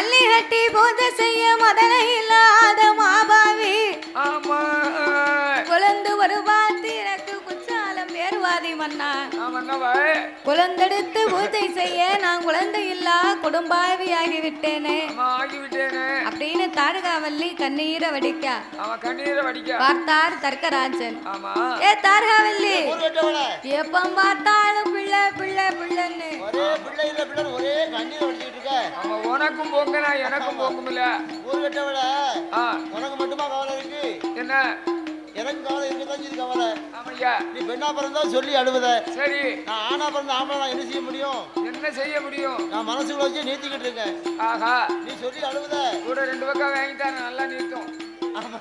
மல்லி கட்டி பூஜை செய்ய முதல இல்லாத மாபாவி ஆமா குழந்து ஒரு பார்த்து எனக்கு குச்சாலம் பேர்வாதி மன்னா மன்னவா குழந்தெடுத்து பூஜை செய்ய நான் குழந்தை இல்லா குடும்பாவி ஆகிவிட்டேனே ஆகிவிட்டேனே அப்படின்னு தாரகாவல்லி கண்ணீரை வடிக்க அவன் கண்ணீரை வடிக்க பார்த்தார் தர்க்கராஜன். ஆமா ஏ தாரகாவல்லி ஊர்வட்டவளே, எப்ப பார்த்தாலும் பிள்ளை பிள்ளை பிள்ளைன்னு ஒரே பிள்ளை இல்ல பிள்ளை ஒரே கண்ணீர் வடிச்சிட்டு இருக்க. அவன் உனக்கும் போங்கனா எனக்கும் போக்கும் இல்ல. ஊர்வட்டவளே, ஆ உனக்கு மட்டுமா கவலை இருக்கு? என்ன எனக்கு கவலை இருக்கதான் செய்யுது கவலை. ஆமையா நீ பெண்ணா பிறந்தா சொல்லி அழுவுத. சரி நான் ஆனா பிறந்த ஆம்பளை நான் என்ன செய்ய முடியும்? என்ன செய்ய முடியும்? நான் மனசுக்குள்ள வச்சு நீத்திக்கிட்டு இருக்கேன். ஆஹா நீ சொல்லி அழுவுத. கூட 2 பக்கம் வாங்கிட்டாரு நல்லா நீட்டும். ஆமா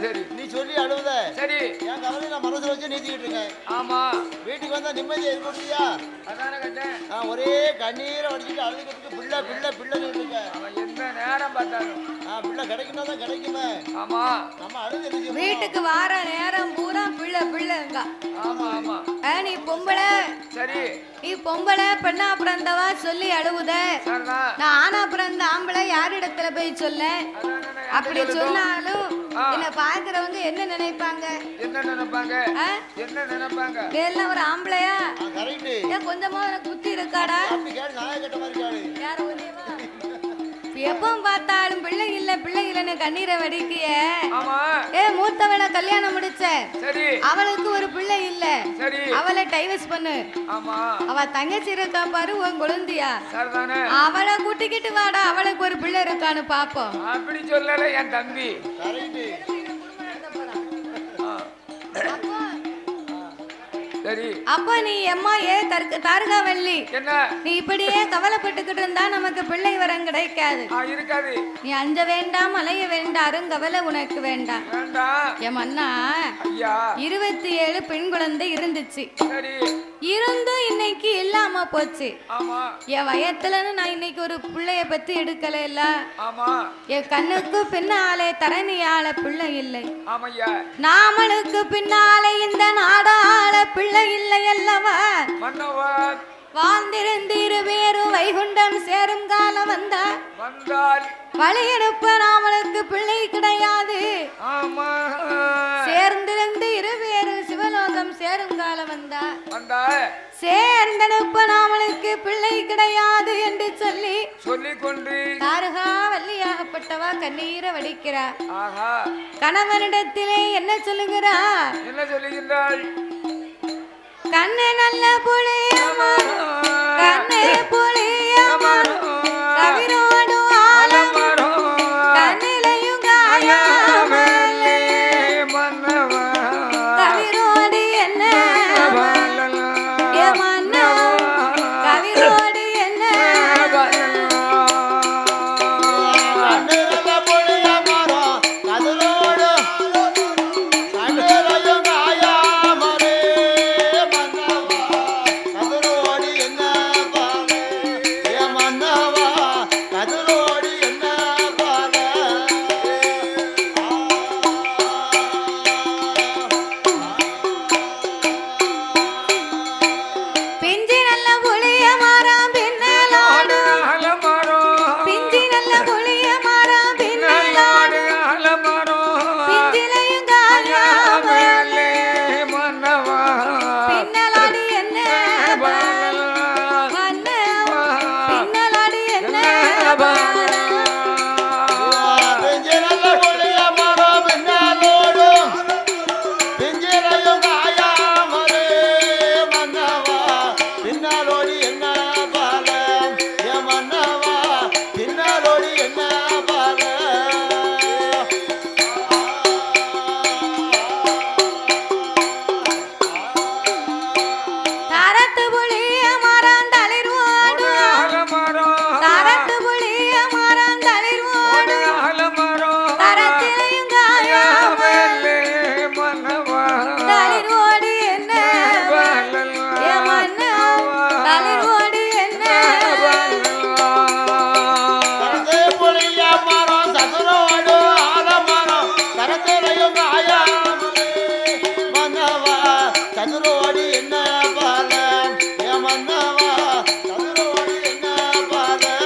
சரி நீ சொல்லி அழுவுத. சரி என் கவலை நான் மனசுல வச்சு நீத்திக்கிட்டு இருக்கேன். ஆமா வீட்டுக்கு வந்தா நிம்மதியா இருக்க முடியா? அதானே கேட்டேன். நான் ஒரே கண்ணீரை வடிச்சிட்டு அழுதுகிட்டு பிள்ளை பிள்ளை பிள்ளைன்னு இருக்கேன். அவன் எந்த நேரம் பார்த்தாலும் பிள்ளை கிடைக்குன்னா தான் கிடைக்குமே. ஆமா நம்ம அழுது என்ன செய்ய வீட்டுக்கு வார நேரம் பூரா பிள்ளை பிள்ளைங்க. ஆமா ஆமா நீ பொம்பளை சரி நீ பொம்பளை பெண்ணா பிறந்தவா சொல்லி அழுவுத. சரிதான். நான் ஆனா பிறந்த ஆம்பளை யாரிடத்துல போய் சொல்ல? அதானே அப்படி சொன்னாலும் ஆ. என்ன பாக்குறவங்க என்ன நினைப்பாங்க? என்ன நினைப்பாங்க? ஆ? என்ன நினைப்பாங்க? எல்லாம் ஒரு ஆம்பளையா? கரெக்ட். ஏன் கொஞ்சமா உனக்கு புத்தி இருக்காடா? அப்படி கேட்டு நாய கட்ட மாதிரி கேளு. யார உதயமா? எப்ப பார்த்தாலும் பிள்ளை இல்ல பிள்ளை இல்லன்னு கண்ணீரை வடிக்கிய. ஆமா மூத்தவளை கல்யாணம் முடிச்ச சரி அவளுக்கு ஒரு பிள்ளை இல்ல. சரி அவளை டைவர்ஸ் பண்ணு. ஆமா அவ தங்கச்சி இருக்கா பாரு உன் குழந்தையா, சரிதானே. அவளை கூட்டிக்கிட்டு வாடா, அவளுக்கு ஒரு பிள்ளை இருக்கான்னு பாப்போம். அப்படி சொல்லல என் தம்பி. கரெக்ட். அப்போ சரி அப்ப நீ அம்மா ஏ தாரகாவல்லி என்ன நீ இப்படியே கவலைப்பட்டுக்கிட்டு இருந்தா நமக்கு பிள்ளை வரம் கிடைக்காது. இருக்காது. நீ அஞ்ச வேண்டாம் அலைய வேண்டாம் அருங்கவலை உனக்கு வேண்டாம். வேண்டாம் என் மன்னா ஐயா. 27 பெண் குழந்தை இருந்துச்சு. சரி இருந்தும் இன்னைக்கு இல்லாம போச்சு. ஆமா என் வயத்துலன்னு நான் இன்னைக்கு ஒரு பிள்ளைய பத்தி எடுக்கல இல்ல. ஆமா என் கண்ணுக்கு பின்னாலே தரணியால பிள்ளை இல்லை. ஆமையா நாமளுக்கு பின்னாலே இந்த நாடாள பிள்ளை இல்லை அல்லவா. மன்னவன் வாழ்ந்திருந்தீரு வேறும் வைகுண்டம் சேரும் காலம் வந்தா வந்தால் வழியெடுப்ப நாமளுக்கு பிள்ளை கிடையாது. ஆமா சேர்ந்திருந்து இருவேறு சிவலோகம் சேரும் காலம் வந்தா வந்தா சேர்ந்தெடுப்ப நாமளுக்கு பிள்ளை கிடையாது என்று சொல்லி சொல்லிக்கொண்டு தாரகா வள்ளியாகப்பட்டவா கண்ணீரை வடிக்கிறா. ஆஹா கணவனிடத்திலே என்ன சொல்லுகிறா? என்ன சொல்லுகின்றாள்? கண்ணு நல்ல புளியமா கண்ணே புளியமா கவிரோடு ஆலம் கண்ணிலையும் காயாமலே மன்னவா கவிரோடு என்ன ஏ மன்னா கவிரோடு என்ன கண்ணீரல பொழிய மரம் கதிரோடு கண்ணீரையும் காயாமலே மன்னவா கதிரோடு என்ன பாரு ஏ மன்னவா கதிரோடு என்ன பாரு பிஞ்சி நல்ல புளிய மரம் பின்னலோடு பிஞ்சி நல்ல புளிய மரம் பின்னலோடு பிஞ்சிலையும் காயாமலே பின்னலாடி என்ன மன்னா பின்னலாடி என்ன பிஞ்சிரல பொழிய மரம் பின்னாலோடு பிஞ்சிரையும் காயாமலே மன்னவா பின்னாலோடி என்ன பாலம் ஏ மன்னவா பின்னாலோடி என்ன பாலம் தாரத்து புளிய மரம் தளிர்வோடு தாரத்து புளிய மரம் தளிர்வோடு தரத்திலையும் காயாமலே தளிர்வோடு என்ன ஏ மன்னா தளிர்வோடு என்ன கரத்தே பொழிய மரம் சதுரோடு ஆலமரம் கரத்திலையும் காயாமலே மன்னவா சதுரோடு என்ன பாலம் ஏ மன்னவா சதுரோடு என்ன பாலம்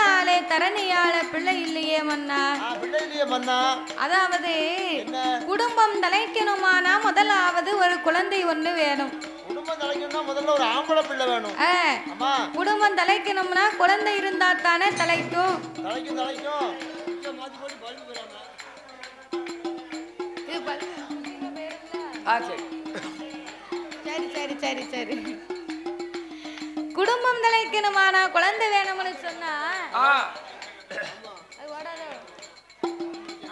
பின்னாலே தரணியால பிள்ளை இல்லையே மன்னா. பிள்ளை இல்லையே மன்னா. அதாவது குடும்பம் தலைக்கணுமானா முதலாவது ஒரு குழந்தை ஒண்ணு வேணும். குடும்பம் தலைக்கணும்னா முதல்ல ஒரு ஆம்பளை பிள்ளை வேணும். அம்மா குடும்பம் தலைக்கணும்னா குழந்தை இருந்தா தானே தலைக்கும். தலைக்கும் தலைக்கும். மாத்தி போட்டு பல்பு போறாங்க. சரி சரி சரி சரி. குடும்பம் தலைக்கணுமானா குழந்தை வேணும்னு சொன்னா அது ஓடாதோ.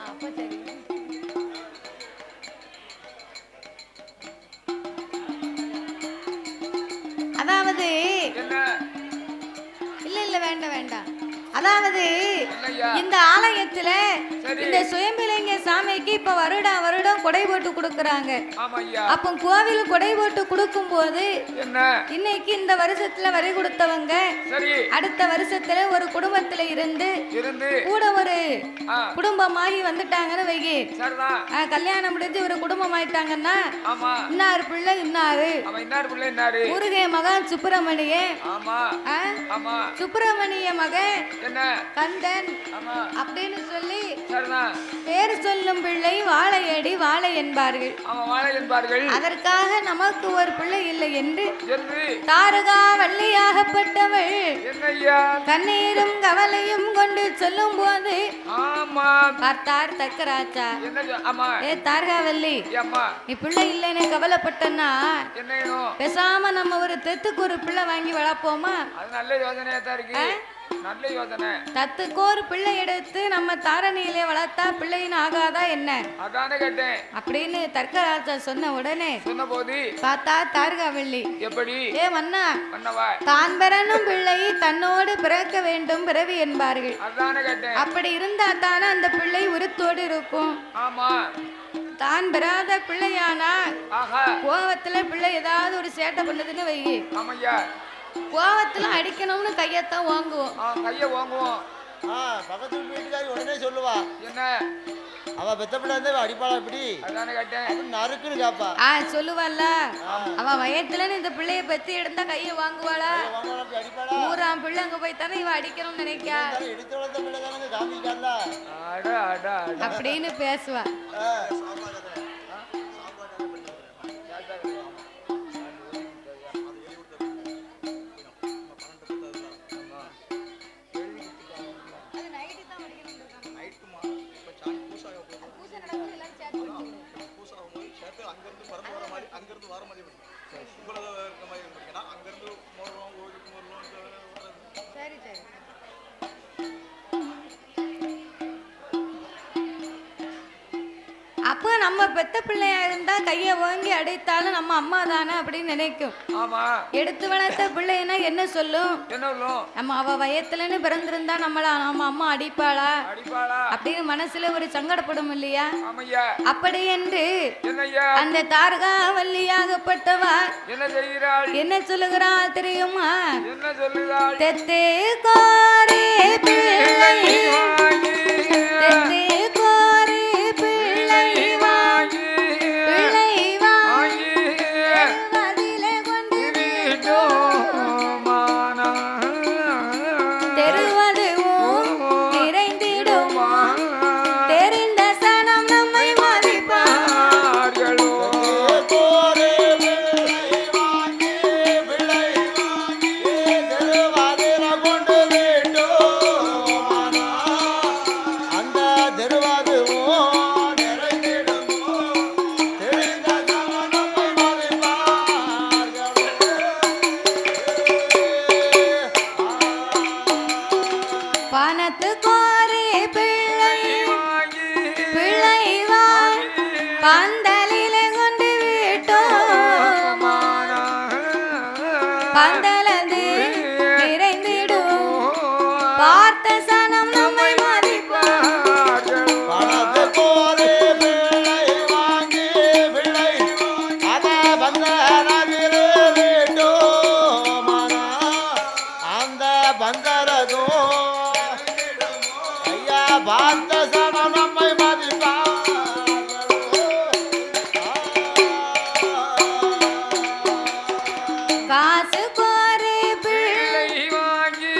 அப்ப சரி. அதாவது இல்ல இல்ல வேண்டாம் வேண்டாம். அதாவது இந்த ஆலயத்துல இந்த சுயம்பிலிங்க சாமிக்கு இப்ப வருடம் வருடம் கொடை போட்டு கொடுக்கறாங்க. அப்ப கோவில் கொடை போட்டு கொடுக்கும் போது இன்னைக்கு இந்த வருஷத்துல வரி கொடுத்தவங்க அடுத்த வருஷத்துல ஒரு குடும்பத்துல இருந்து கூட ஒரு குடும்பமாகி வந்துட்டாங்கன்னு வைகி. கல்யாணம் முடிஞ்சு ஒரு குடும்பம் ஆயிட்டாங்கன்னா இன்னாரு பிள்ளை இன்னாரு முருகே மகன் சுப்பிரமணிய சுப்பிரமணிய மகன் கந்தன் அப்படின்னு சொல்லி பேர் சொல்லும் பிள்ளை வாழையடி வாழை என்பார்கள். அதற்காக நமக்கு ஒரு பிள்ளை இல்லை என்று தாரகா வள்ளியாகப்பட்டவள் கண்ணீரும் கவலையும் கொண்டு சொல்லும் போது பார்த்தார் தக்கராச்சா. ஏ தாரகாவல்லி, நீ பிள்ளை இல்லைன்னு கவலைப்பட்டனா பேசாம நம்ம ஒரு தெத்துக்கு ஒரு பிள்ளை வாங்கி வளர்ப்போமா? நல்ல யோசனையா தான் இருக்கு. நல்ல யோசனை. தத்துக்கு ஒரு பிள்ளை எடுத்து நம்ம தாரணியிலே வளர்த்தா பிள்ளைன்னு ஆகாதா என்ன? அதானே கேட்டேன் அப்படின்னு தர்க்கராஜா சொன்ன உடனே சொன்னபோது பார்த்தா தாரகாவல்லி எப்படி ஏ மன்னா மன்னவா தான் பிறனும் பிள்ளை தன்னோடு பிறக்க வேண்டும் பிறவி என்பார்கள். அதானே கேட்டேன். அப்படி இருந்தா தானே அந்த பிள்ளை உருத்தோடு இருக்கும். ஆமா. தான் பெறாத பிள்ளையானா கோவத்துல பிள்ளை ஏதாவது ஒரு சேட்டை பண்ணதுன்னு வை. ஆமையா. கோவத்துல அடிக்கணும்னு கையத்தான் வாங்குவோம். கைய வாங்குவோம். பக்கத்து வீட்டுக்காரி உடனே சொல்லுவா என்ன அவ பெத்த பிள்ளை வந்து அடிப்பாளா இப்படி? அதானே கேட்டேன். நறுக்குன்னு கேப்பா. சொல்லுவாள்ல அவ வயத்துல இந்த பிள்ளைய பத்தி எடுத்தா கைய வாங்குவாளா? ஊராம் பிள்ளை அங்க போய் தானே இவ அடிக்கணும்னு நினைக்கா அப்படின்னு பேசுவா. அப்போ நம்ம பெத்த பிள்ளையா இருந்தா கைய வாங்கி அடைத்தாலும் நம்ம அம்மா தானே அப்படின்னு நினைக்கும். எடுத்து வளர்த்த பிள்ளைன்னா என்ன சொல்லும்? நம்ம அவ வயத்துலன்னு பிறந்திருந்தா நம்ம அம்மா அடிப்பாளா அப்படின்னு மனசுல ஒரு சங்கடப்படும் இல்லையா? அப்படி என்று அந்த தாரகா வள்ளியாகப்பட்டவா என்ன சொல்லுகிறாள் தெரியுமா? தெத்தே கோரே பிள்ளை தெத்தே கோரே பிள்ளை பந்தலிலே கொண்டு விட்டோம் பந்தலந்து நிறைந்திடும் பார்த்த சனம் நம்மை மதிப்பார்கள். பணத்து கோரி பிள்ளை வாங்கி பிள்ளை அத பந்தரதில் விட்டோம் அந்த பந்தரதும் ஐயா பார்த்த சனம் நம்மை மதிப்பார்கள். காசு கோரி பிள்ளை வாங்கி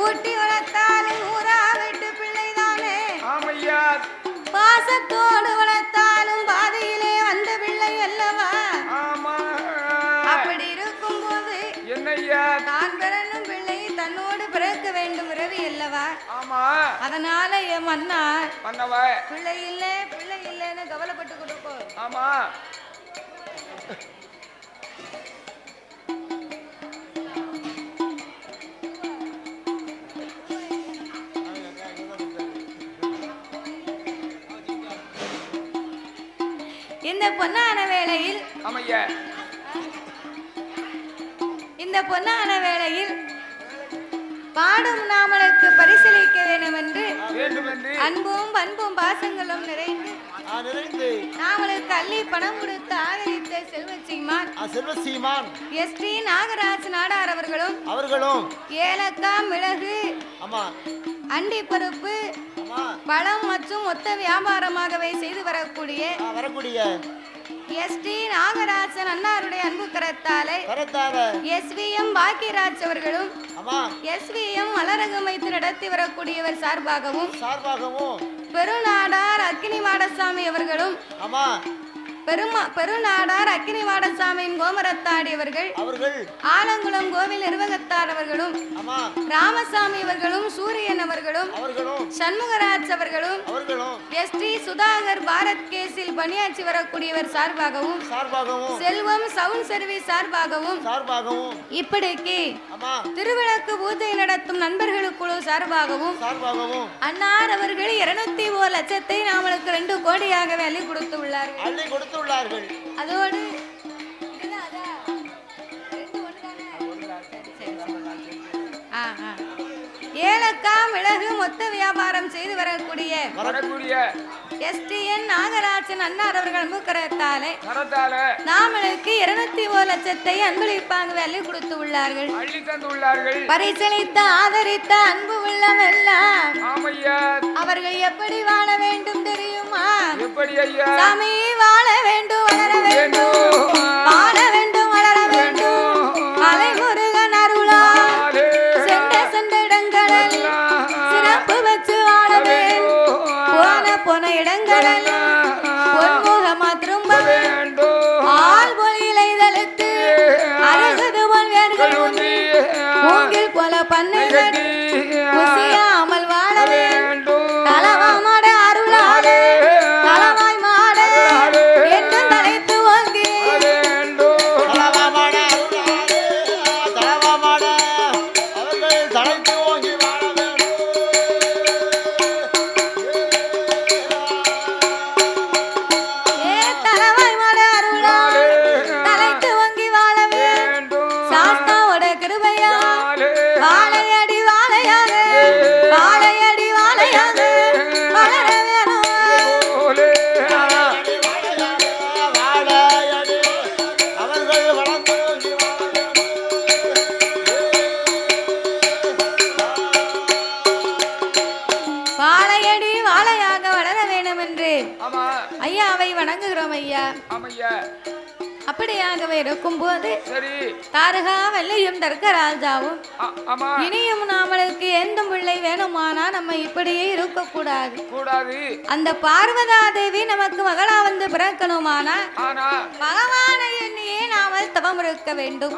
ஊட்டி வளர்த்தாலும் ஊரா விட்டு பிள்ளைதானே. ஆமையா. பாசத்தோடு வளர்த்தாலும் பாதையிலே வந்த பிள்ளை அல்லவா. ஆமா. அப்படி இருக்கும்போது என்னையா தான் பிறனும் பிள்ளை தன்னோடு பிறக்க வேண்டும் விரவி அல்லவா. ஆமா. அதனால என் மன்னா மன்னவ பிள்ளை இல்லைன்னு கவலைப்பட்டு கொடுப்போம். ஆமா. இந்த பொன்னான வேளையில் ஆமையா. இந்த பொன்னான வேளையில் பாடும் நாமளுக்கு பரிசீலிக்க வேண்டும் என்று அன்பும் பண்பும் பாசங்களும் நிறைந்து நாமளுக்கு அள்ளி பணம் கொடுத்து ஆதரித்த செல்வசீமான் எஸ்டி நாகராஜ் நாடார் அவர்களும் ஏலக்காய் மிளகு அண்டி பருப்பு பழம் மற்றும் மொத்த வியாபாரமாகவே செய்து வரக்கூடிய எஸ்டி நாகராஜன் அண்ணாருடைய அன்பு கரத்தாலே எஸ்விஎம் பாக்கியராஜ் அவர்களும் எஸ்விஎம் மலரகம் வைத்து நடத்தி வரக்கூடியவர் சார்பாகவும் பெருநாடார் அக்கினி மாடசாமி அவர்களும் பெருநாடார் அக்கினி மாடசாமியின் கோமரத்தாடி அவர்கள் ஆலங்குளம் கோவில் நிர்வாகத்தார் அவர்களும் ராமசாமி அவர்களும் சூரியன் அவர்களும் சண்முகராஜ் அவர்களும் எஸ்டி சுதாகர் பாரத் கேஸில் பணியாற்றி வரக்கூடியவர் சார்பாகவும் செல்வம் சவுண்ட் சர்வீஸ் சார்பாகவும் இப்படிக்கு திருவிளக்கு பூஜை நடத்தும் நண்பர்கள் குழு சார்பாகவும் அன்னார் அவர்கள் 201 லட்சத்தை நாமளுக்கு 2 கோடியாகவே அள்ளி கொடுத்து உள்ளார்கள். அதோடு ஏலக்காய் மிளகு மொத்த வியாபாரம் செய்து வரக்கூடிய எஸ்டிஎன் நாகராஜன் அண்ணார் அவர்கள் மூக்கரத்தாலே நாமளுக்கு 201 லட்சத்தை அன்பளிப்பாக அள்ளி கொடுத்து உள்ளார்கள். பரிசளித்த ஆதரித்த அன்பு உள்ளம் எல்லாம் அவர்கள் எப்படி வாழ வேண்டும் தெரியுமா? சாமி வாழ வேண்டும் வளர வேண்டும் வாழ வேண்டும் வளர வேண்டும் மலைமுருகன் அருளால் சென்ற இடங்களில் சிறப்பு வச்சு வாழ வேண்டும் போன இடங்களில் பொன்முகமா திரும்ப வேண்டும் ஆள் பொலியிலை தழுத்து அழகுது பொன்வேர்கள் மூங்கில் போல பண்ணை குசியாமல் வாழ வேண்டும் தலவாமட அருளாலே தலவாய் மாட என்றும் தலைத்து ஓங்கி ஐயாவை வணங்குகிறோம் ஐயா. அப்படியாகவே இருக்கும் போது தாரகா வெள்ளையும் தர்க்கராஜாவும் இனியும் நாமளுக்கு எந்த பிள்ளை வேணுமானா நம்ம இப்படியே இருக்க கூடாது. அந்த பார்வதா தேவி நமக்கு மகளா வந்து பிறக்கணுமானா பகவானை எண்ணியே நாம தவம் இருக்க வேண்டும்.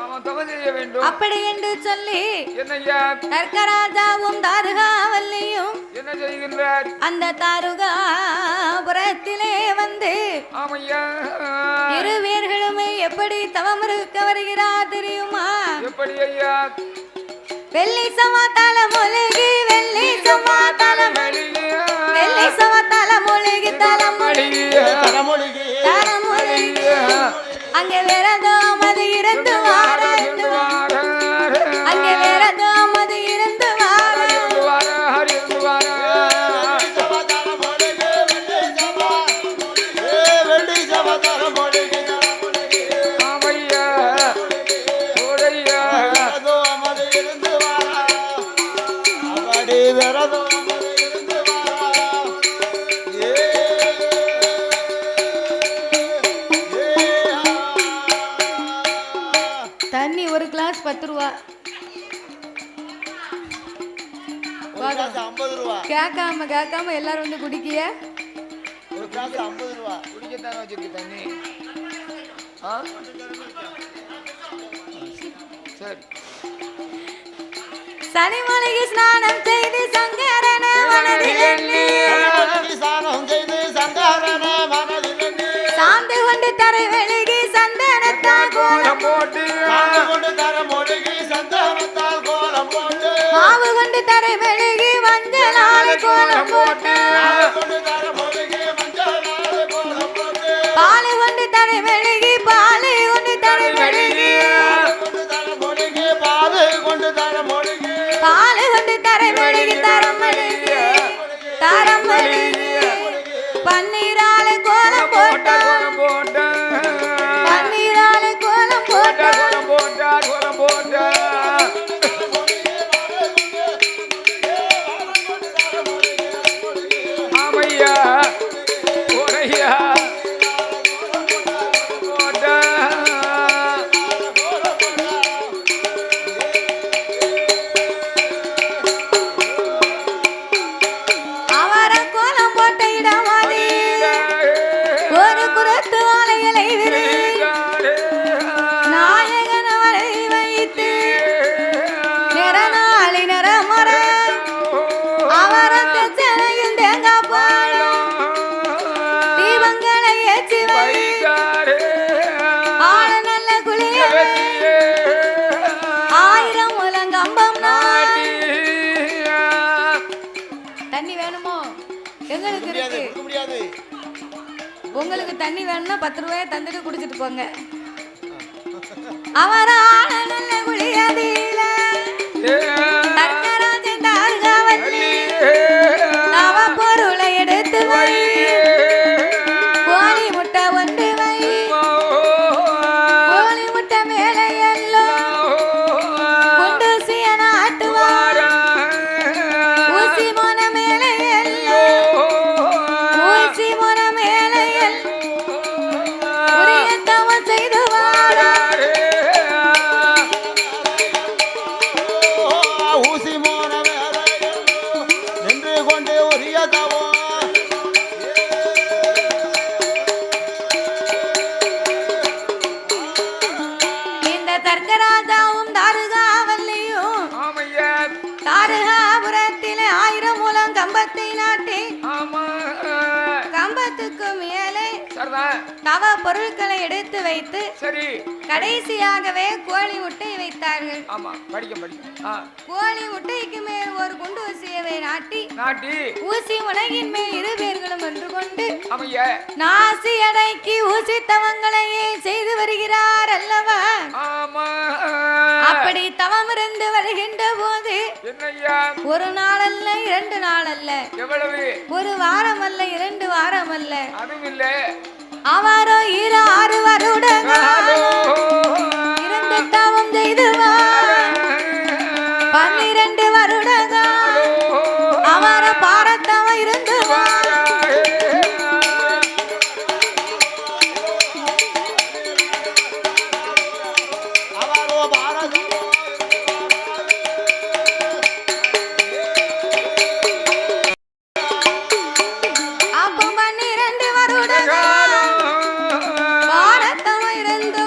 அப்படி என்று சொல்லி தர்க்கராஜாவும் தாரகா வல்லியும் அந்த தாருகாபுரத்திலே வந்து இரு வீர்களுமே எப்படி தவம் இருக்க வருகிறார் தெரியுமா? வெள்ளி சமாதால மொழிகி வெள்ளி சமாதால வெள்ளி சமாதால மொழிகி தலமொழிகி அங்கே வேறதோ மது இருந்து வார அங்கே வேறதோ மது இருந்து வார தண்ணி ஒரு கிளாஸ் 10 ரூபா. கிளாஸ் 50 ரூபா. கேட்காம எல்லாரும் வந்து குடிக்கிய ஒரு கிளாஸ் 50 ரூபா. குடிக்கத்தானே வச்சிருக்கு தண்ணி. சரி. சனிமலைக்கு ஸ்நானம் செய்து சங்கரன மனதில் ஸ்நானம் செய்து சங்கரன மனதில் சாந்து கொண்டு தரை வெளுகி சந்தனத்தால் கோலம் போட்டு கொண்டு தர மொழிகி சந்தனத்தால் கோலம் போட்டு மாவு கொண்டு தரை வெளுகி மஞ்சளால் கோலம் போட்டு கொண்டு தர மொழிகி மஞ்சளால் கோலம் போட்டு பால் கொண்டு தரை வெளுகி பால் கொண்டு தரை வெளுகி கொண்டு தர மொழிகி பால் கொண்டு தர மொழிகி பால் கொண்டு தரை வெளுகி தரம் மெழுகி தரம் மெழுகி பன்னீரால கோலம் போட்ட பன்னீரால கோலம் போட்ட ஆமையா ஒரையா அவர கோலம் போட்ட இடமாதி ஒரு குரத்து ஆலைகளை விரு நாயகன் அவரை வைத்து நிறநாளி நிறமர அவரத்து செலையில் தேங்காய் பாலும் தீபங்களை ஏற்றி வை ஆள நல்ல குளிய 1000 முழங்கம்பம் தண்ணி வேணுமோ எங்களுக்கு இருக்கு கொடுக்க முடியாது. உங்களுக்கு தண்ணி வேணும்னா 10 ரூபாயை தந்துட்டு குடிச்சிட்டு போங்க. அவர் ஆள நல்ல குளியதில தர்க்கராஜன் தார்காவல்லி நவ பொருளை எடுத்து வை கோழி முட்டை ஒன்று வை கோழி முட்டை மேலே எல்லாம் குண்டு சீன ஆட்டுவார் ஊசி மோன மேலே எல்லாம் ஊசி மோன மேலே எல்லாம் உரிய தவம் செய்து வாரா ஊசி மோன நின்று கொண்டு உரிய தவம் இந்த தர்க்கராஜாவும் தாருகாவல்லியும் ஆமையா தாருகாபுரத்திலே 1000 மூலம் கம்பத்தை நாட்டி ஆமா கம்பத்துக்கு மேலே சரிதான். தவ பொருட்களை எடுத்து வைத்து சரி. கடைசியாகவே கோழி முட்டை வைத்தார்கள். ஆமா படிக்க கோழி முட்டைக்கு மேல் ஒரு குண்டு ஊசியவை நாட்டி நாட்டி ஊசி முனையின் மேல் 2 பேர்களும் ஒன்று கொண்டு ஆமையா நாசி அடைக்கி ஊசி தவங்களையே செய்து வருகிறார் அல்லவா. ஆமா அப்படி தவம் இருந்து வருகின்ற போது என்னய்யா ஒரு நாள் அல்ல 2 நாள் அல்ல எவ்வளவு ஒரு வாரம் அல்ல 2 வாரம் அல்ல அதுவும் இல்ல அவரோ 6 வருடங்கள் இருந்து தவம் செய்து 12 வருடங்கள் அவர பாரத்தவம் இருந்து அவரோ பாரத அப்போ 12 வருடங்கள் பாரத்தவம் இருந்து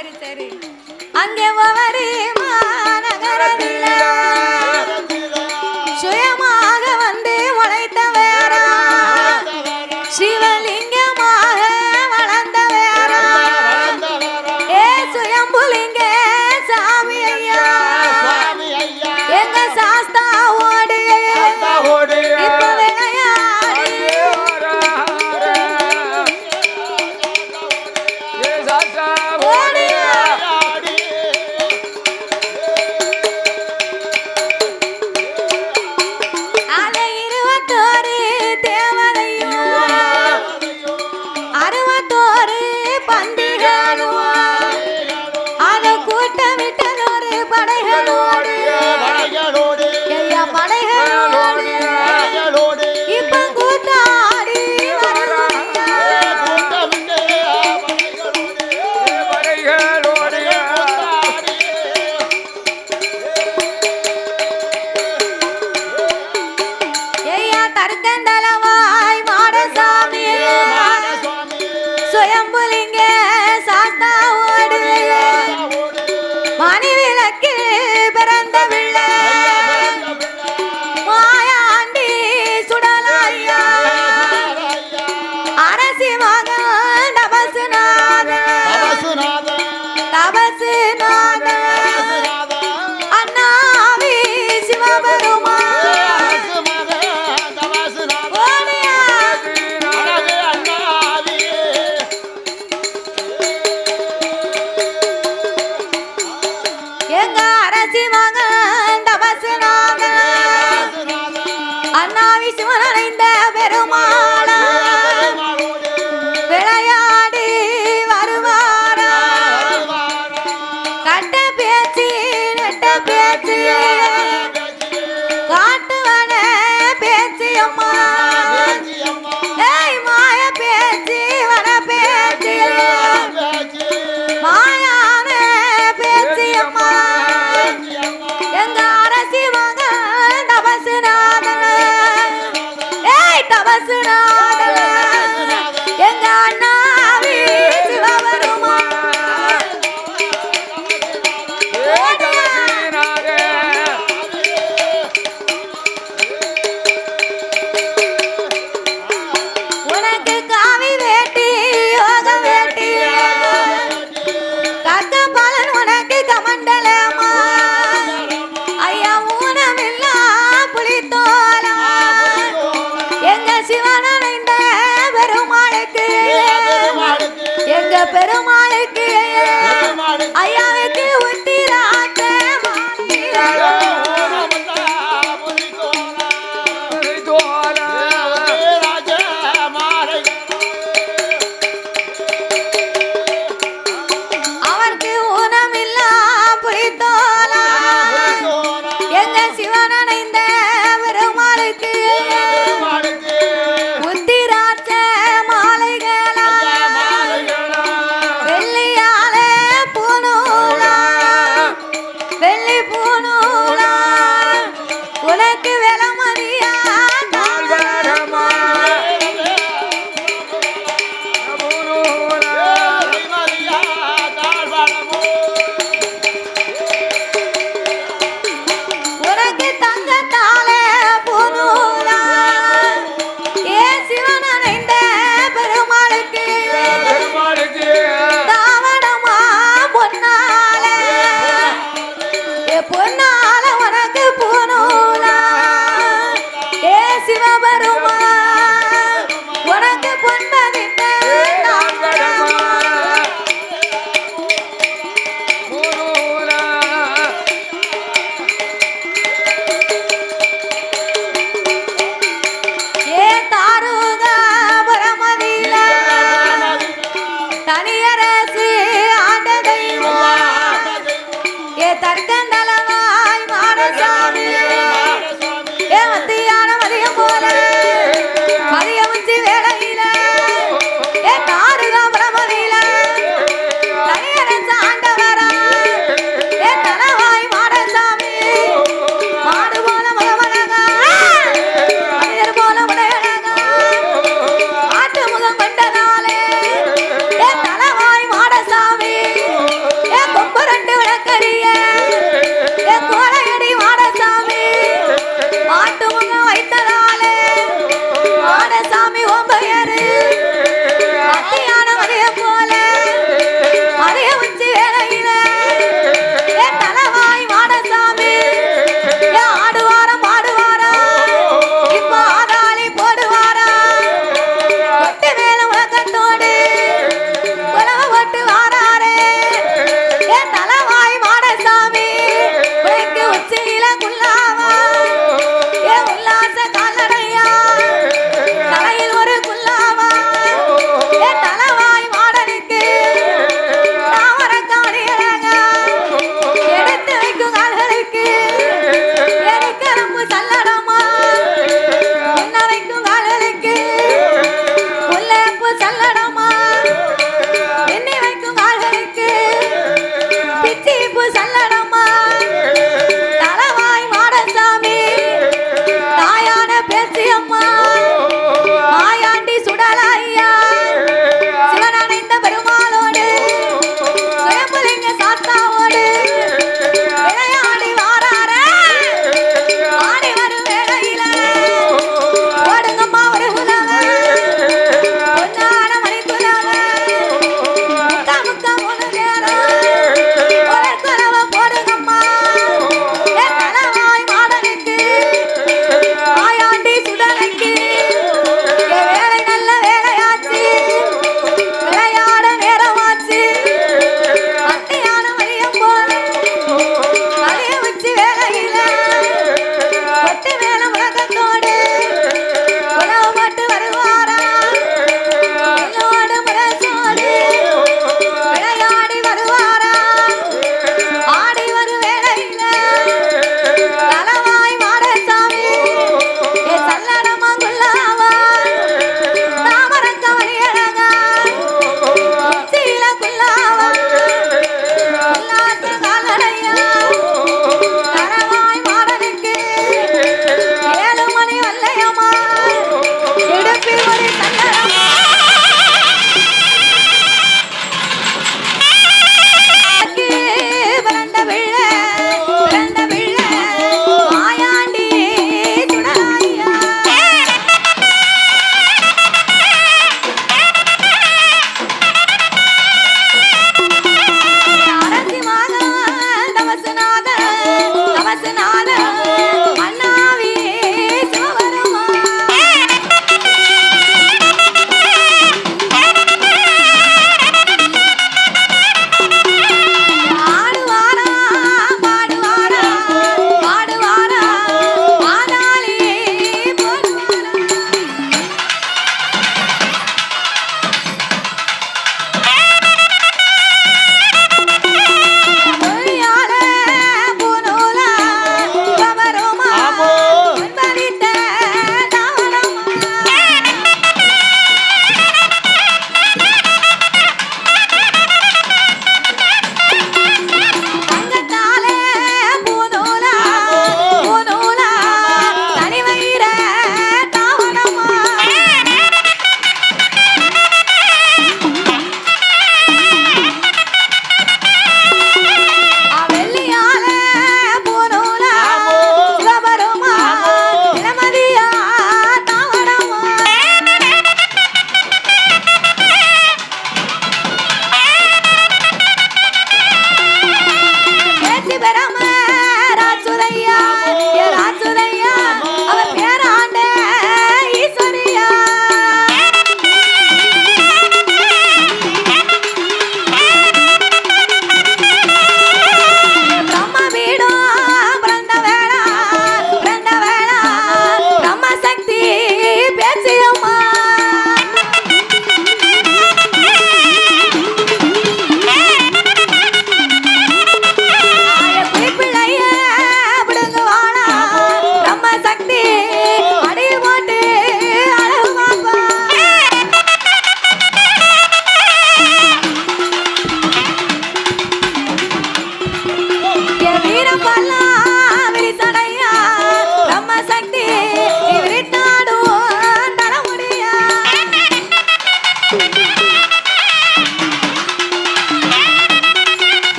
சரி சரி அங்கே ஒவ்வொரு மாநகரத்தில் சுயமாக வந்து முளைத்த வேறா சிவலிங்கமாக வளர்ந்த வேறா ஏ சுயம்புலிங்க சாமி ஐயா எங்க சாஸ்தா ஓடு இப்ப விளையாடி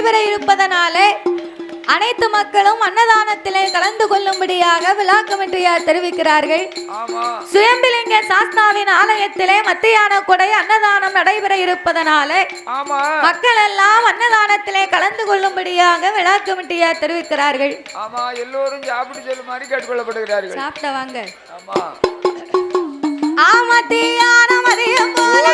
நடைபெற இருப்பதனாலே அனைத்து மக்களும் அன்னதானத்திலே கலந்து கொள்ளும்படியாக விழா கமிட்டியார் தெரிவிக்கிறார்கள். சுயம்பிலிங்க சாஸ்தாவின் ஆலயத்திலே மத்தியான கொடை அன்னதானம் நடைபெற இருப்பதனாலே மக்கள் எல்லாம் அன்னதானத்திலே கலந்து கொள்ளும்படியாக விழா கமிட்டியார் தெரிவிக்கிறார்கள். ஆமா, எல்லோரும் சாப்பிட்டு செல்லுமாறு கேட்டுக்கொள்ளப்படுகிறார்கள். சாப்பிட்ட வாங்க. ஆமா, மதியம் போல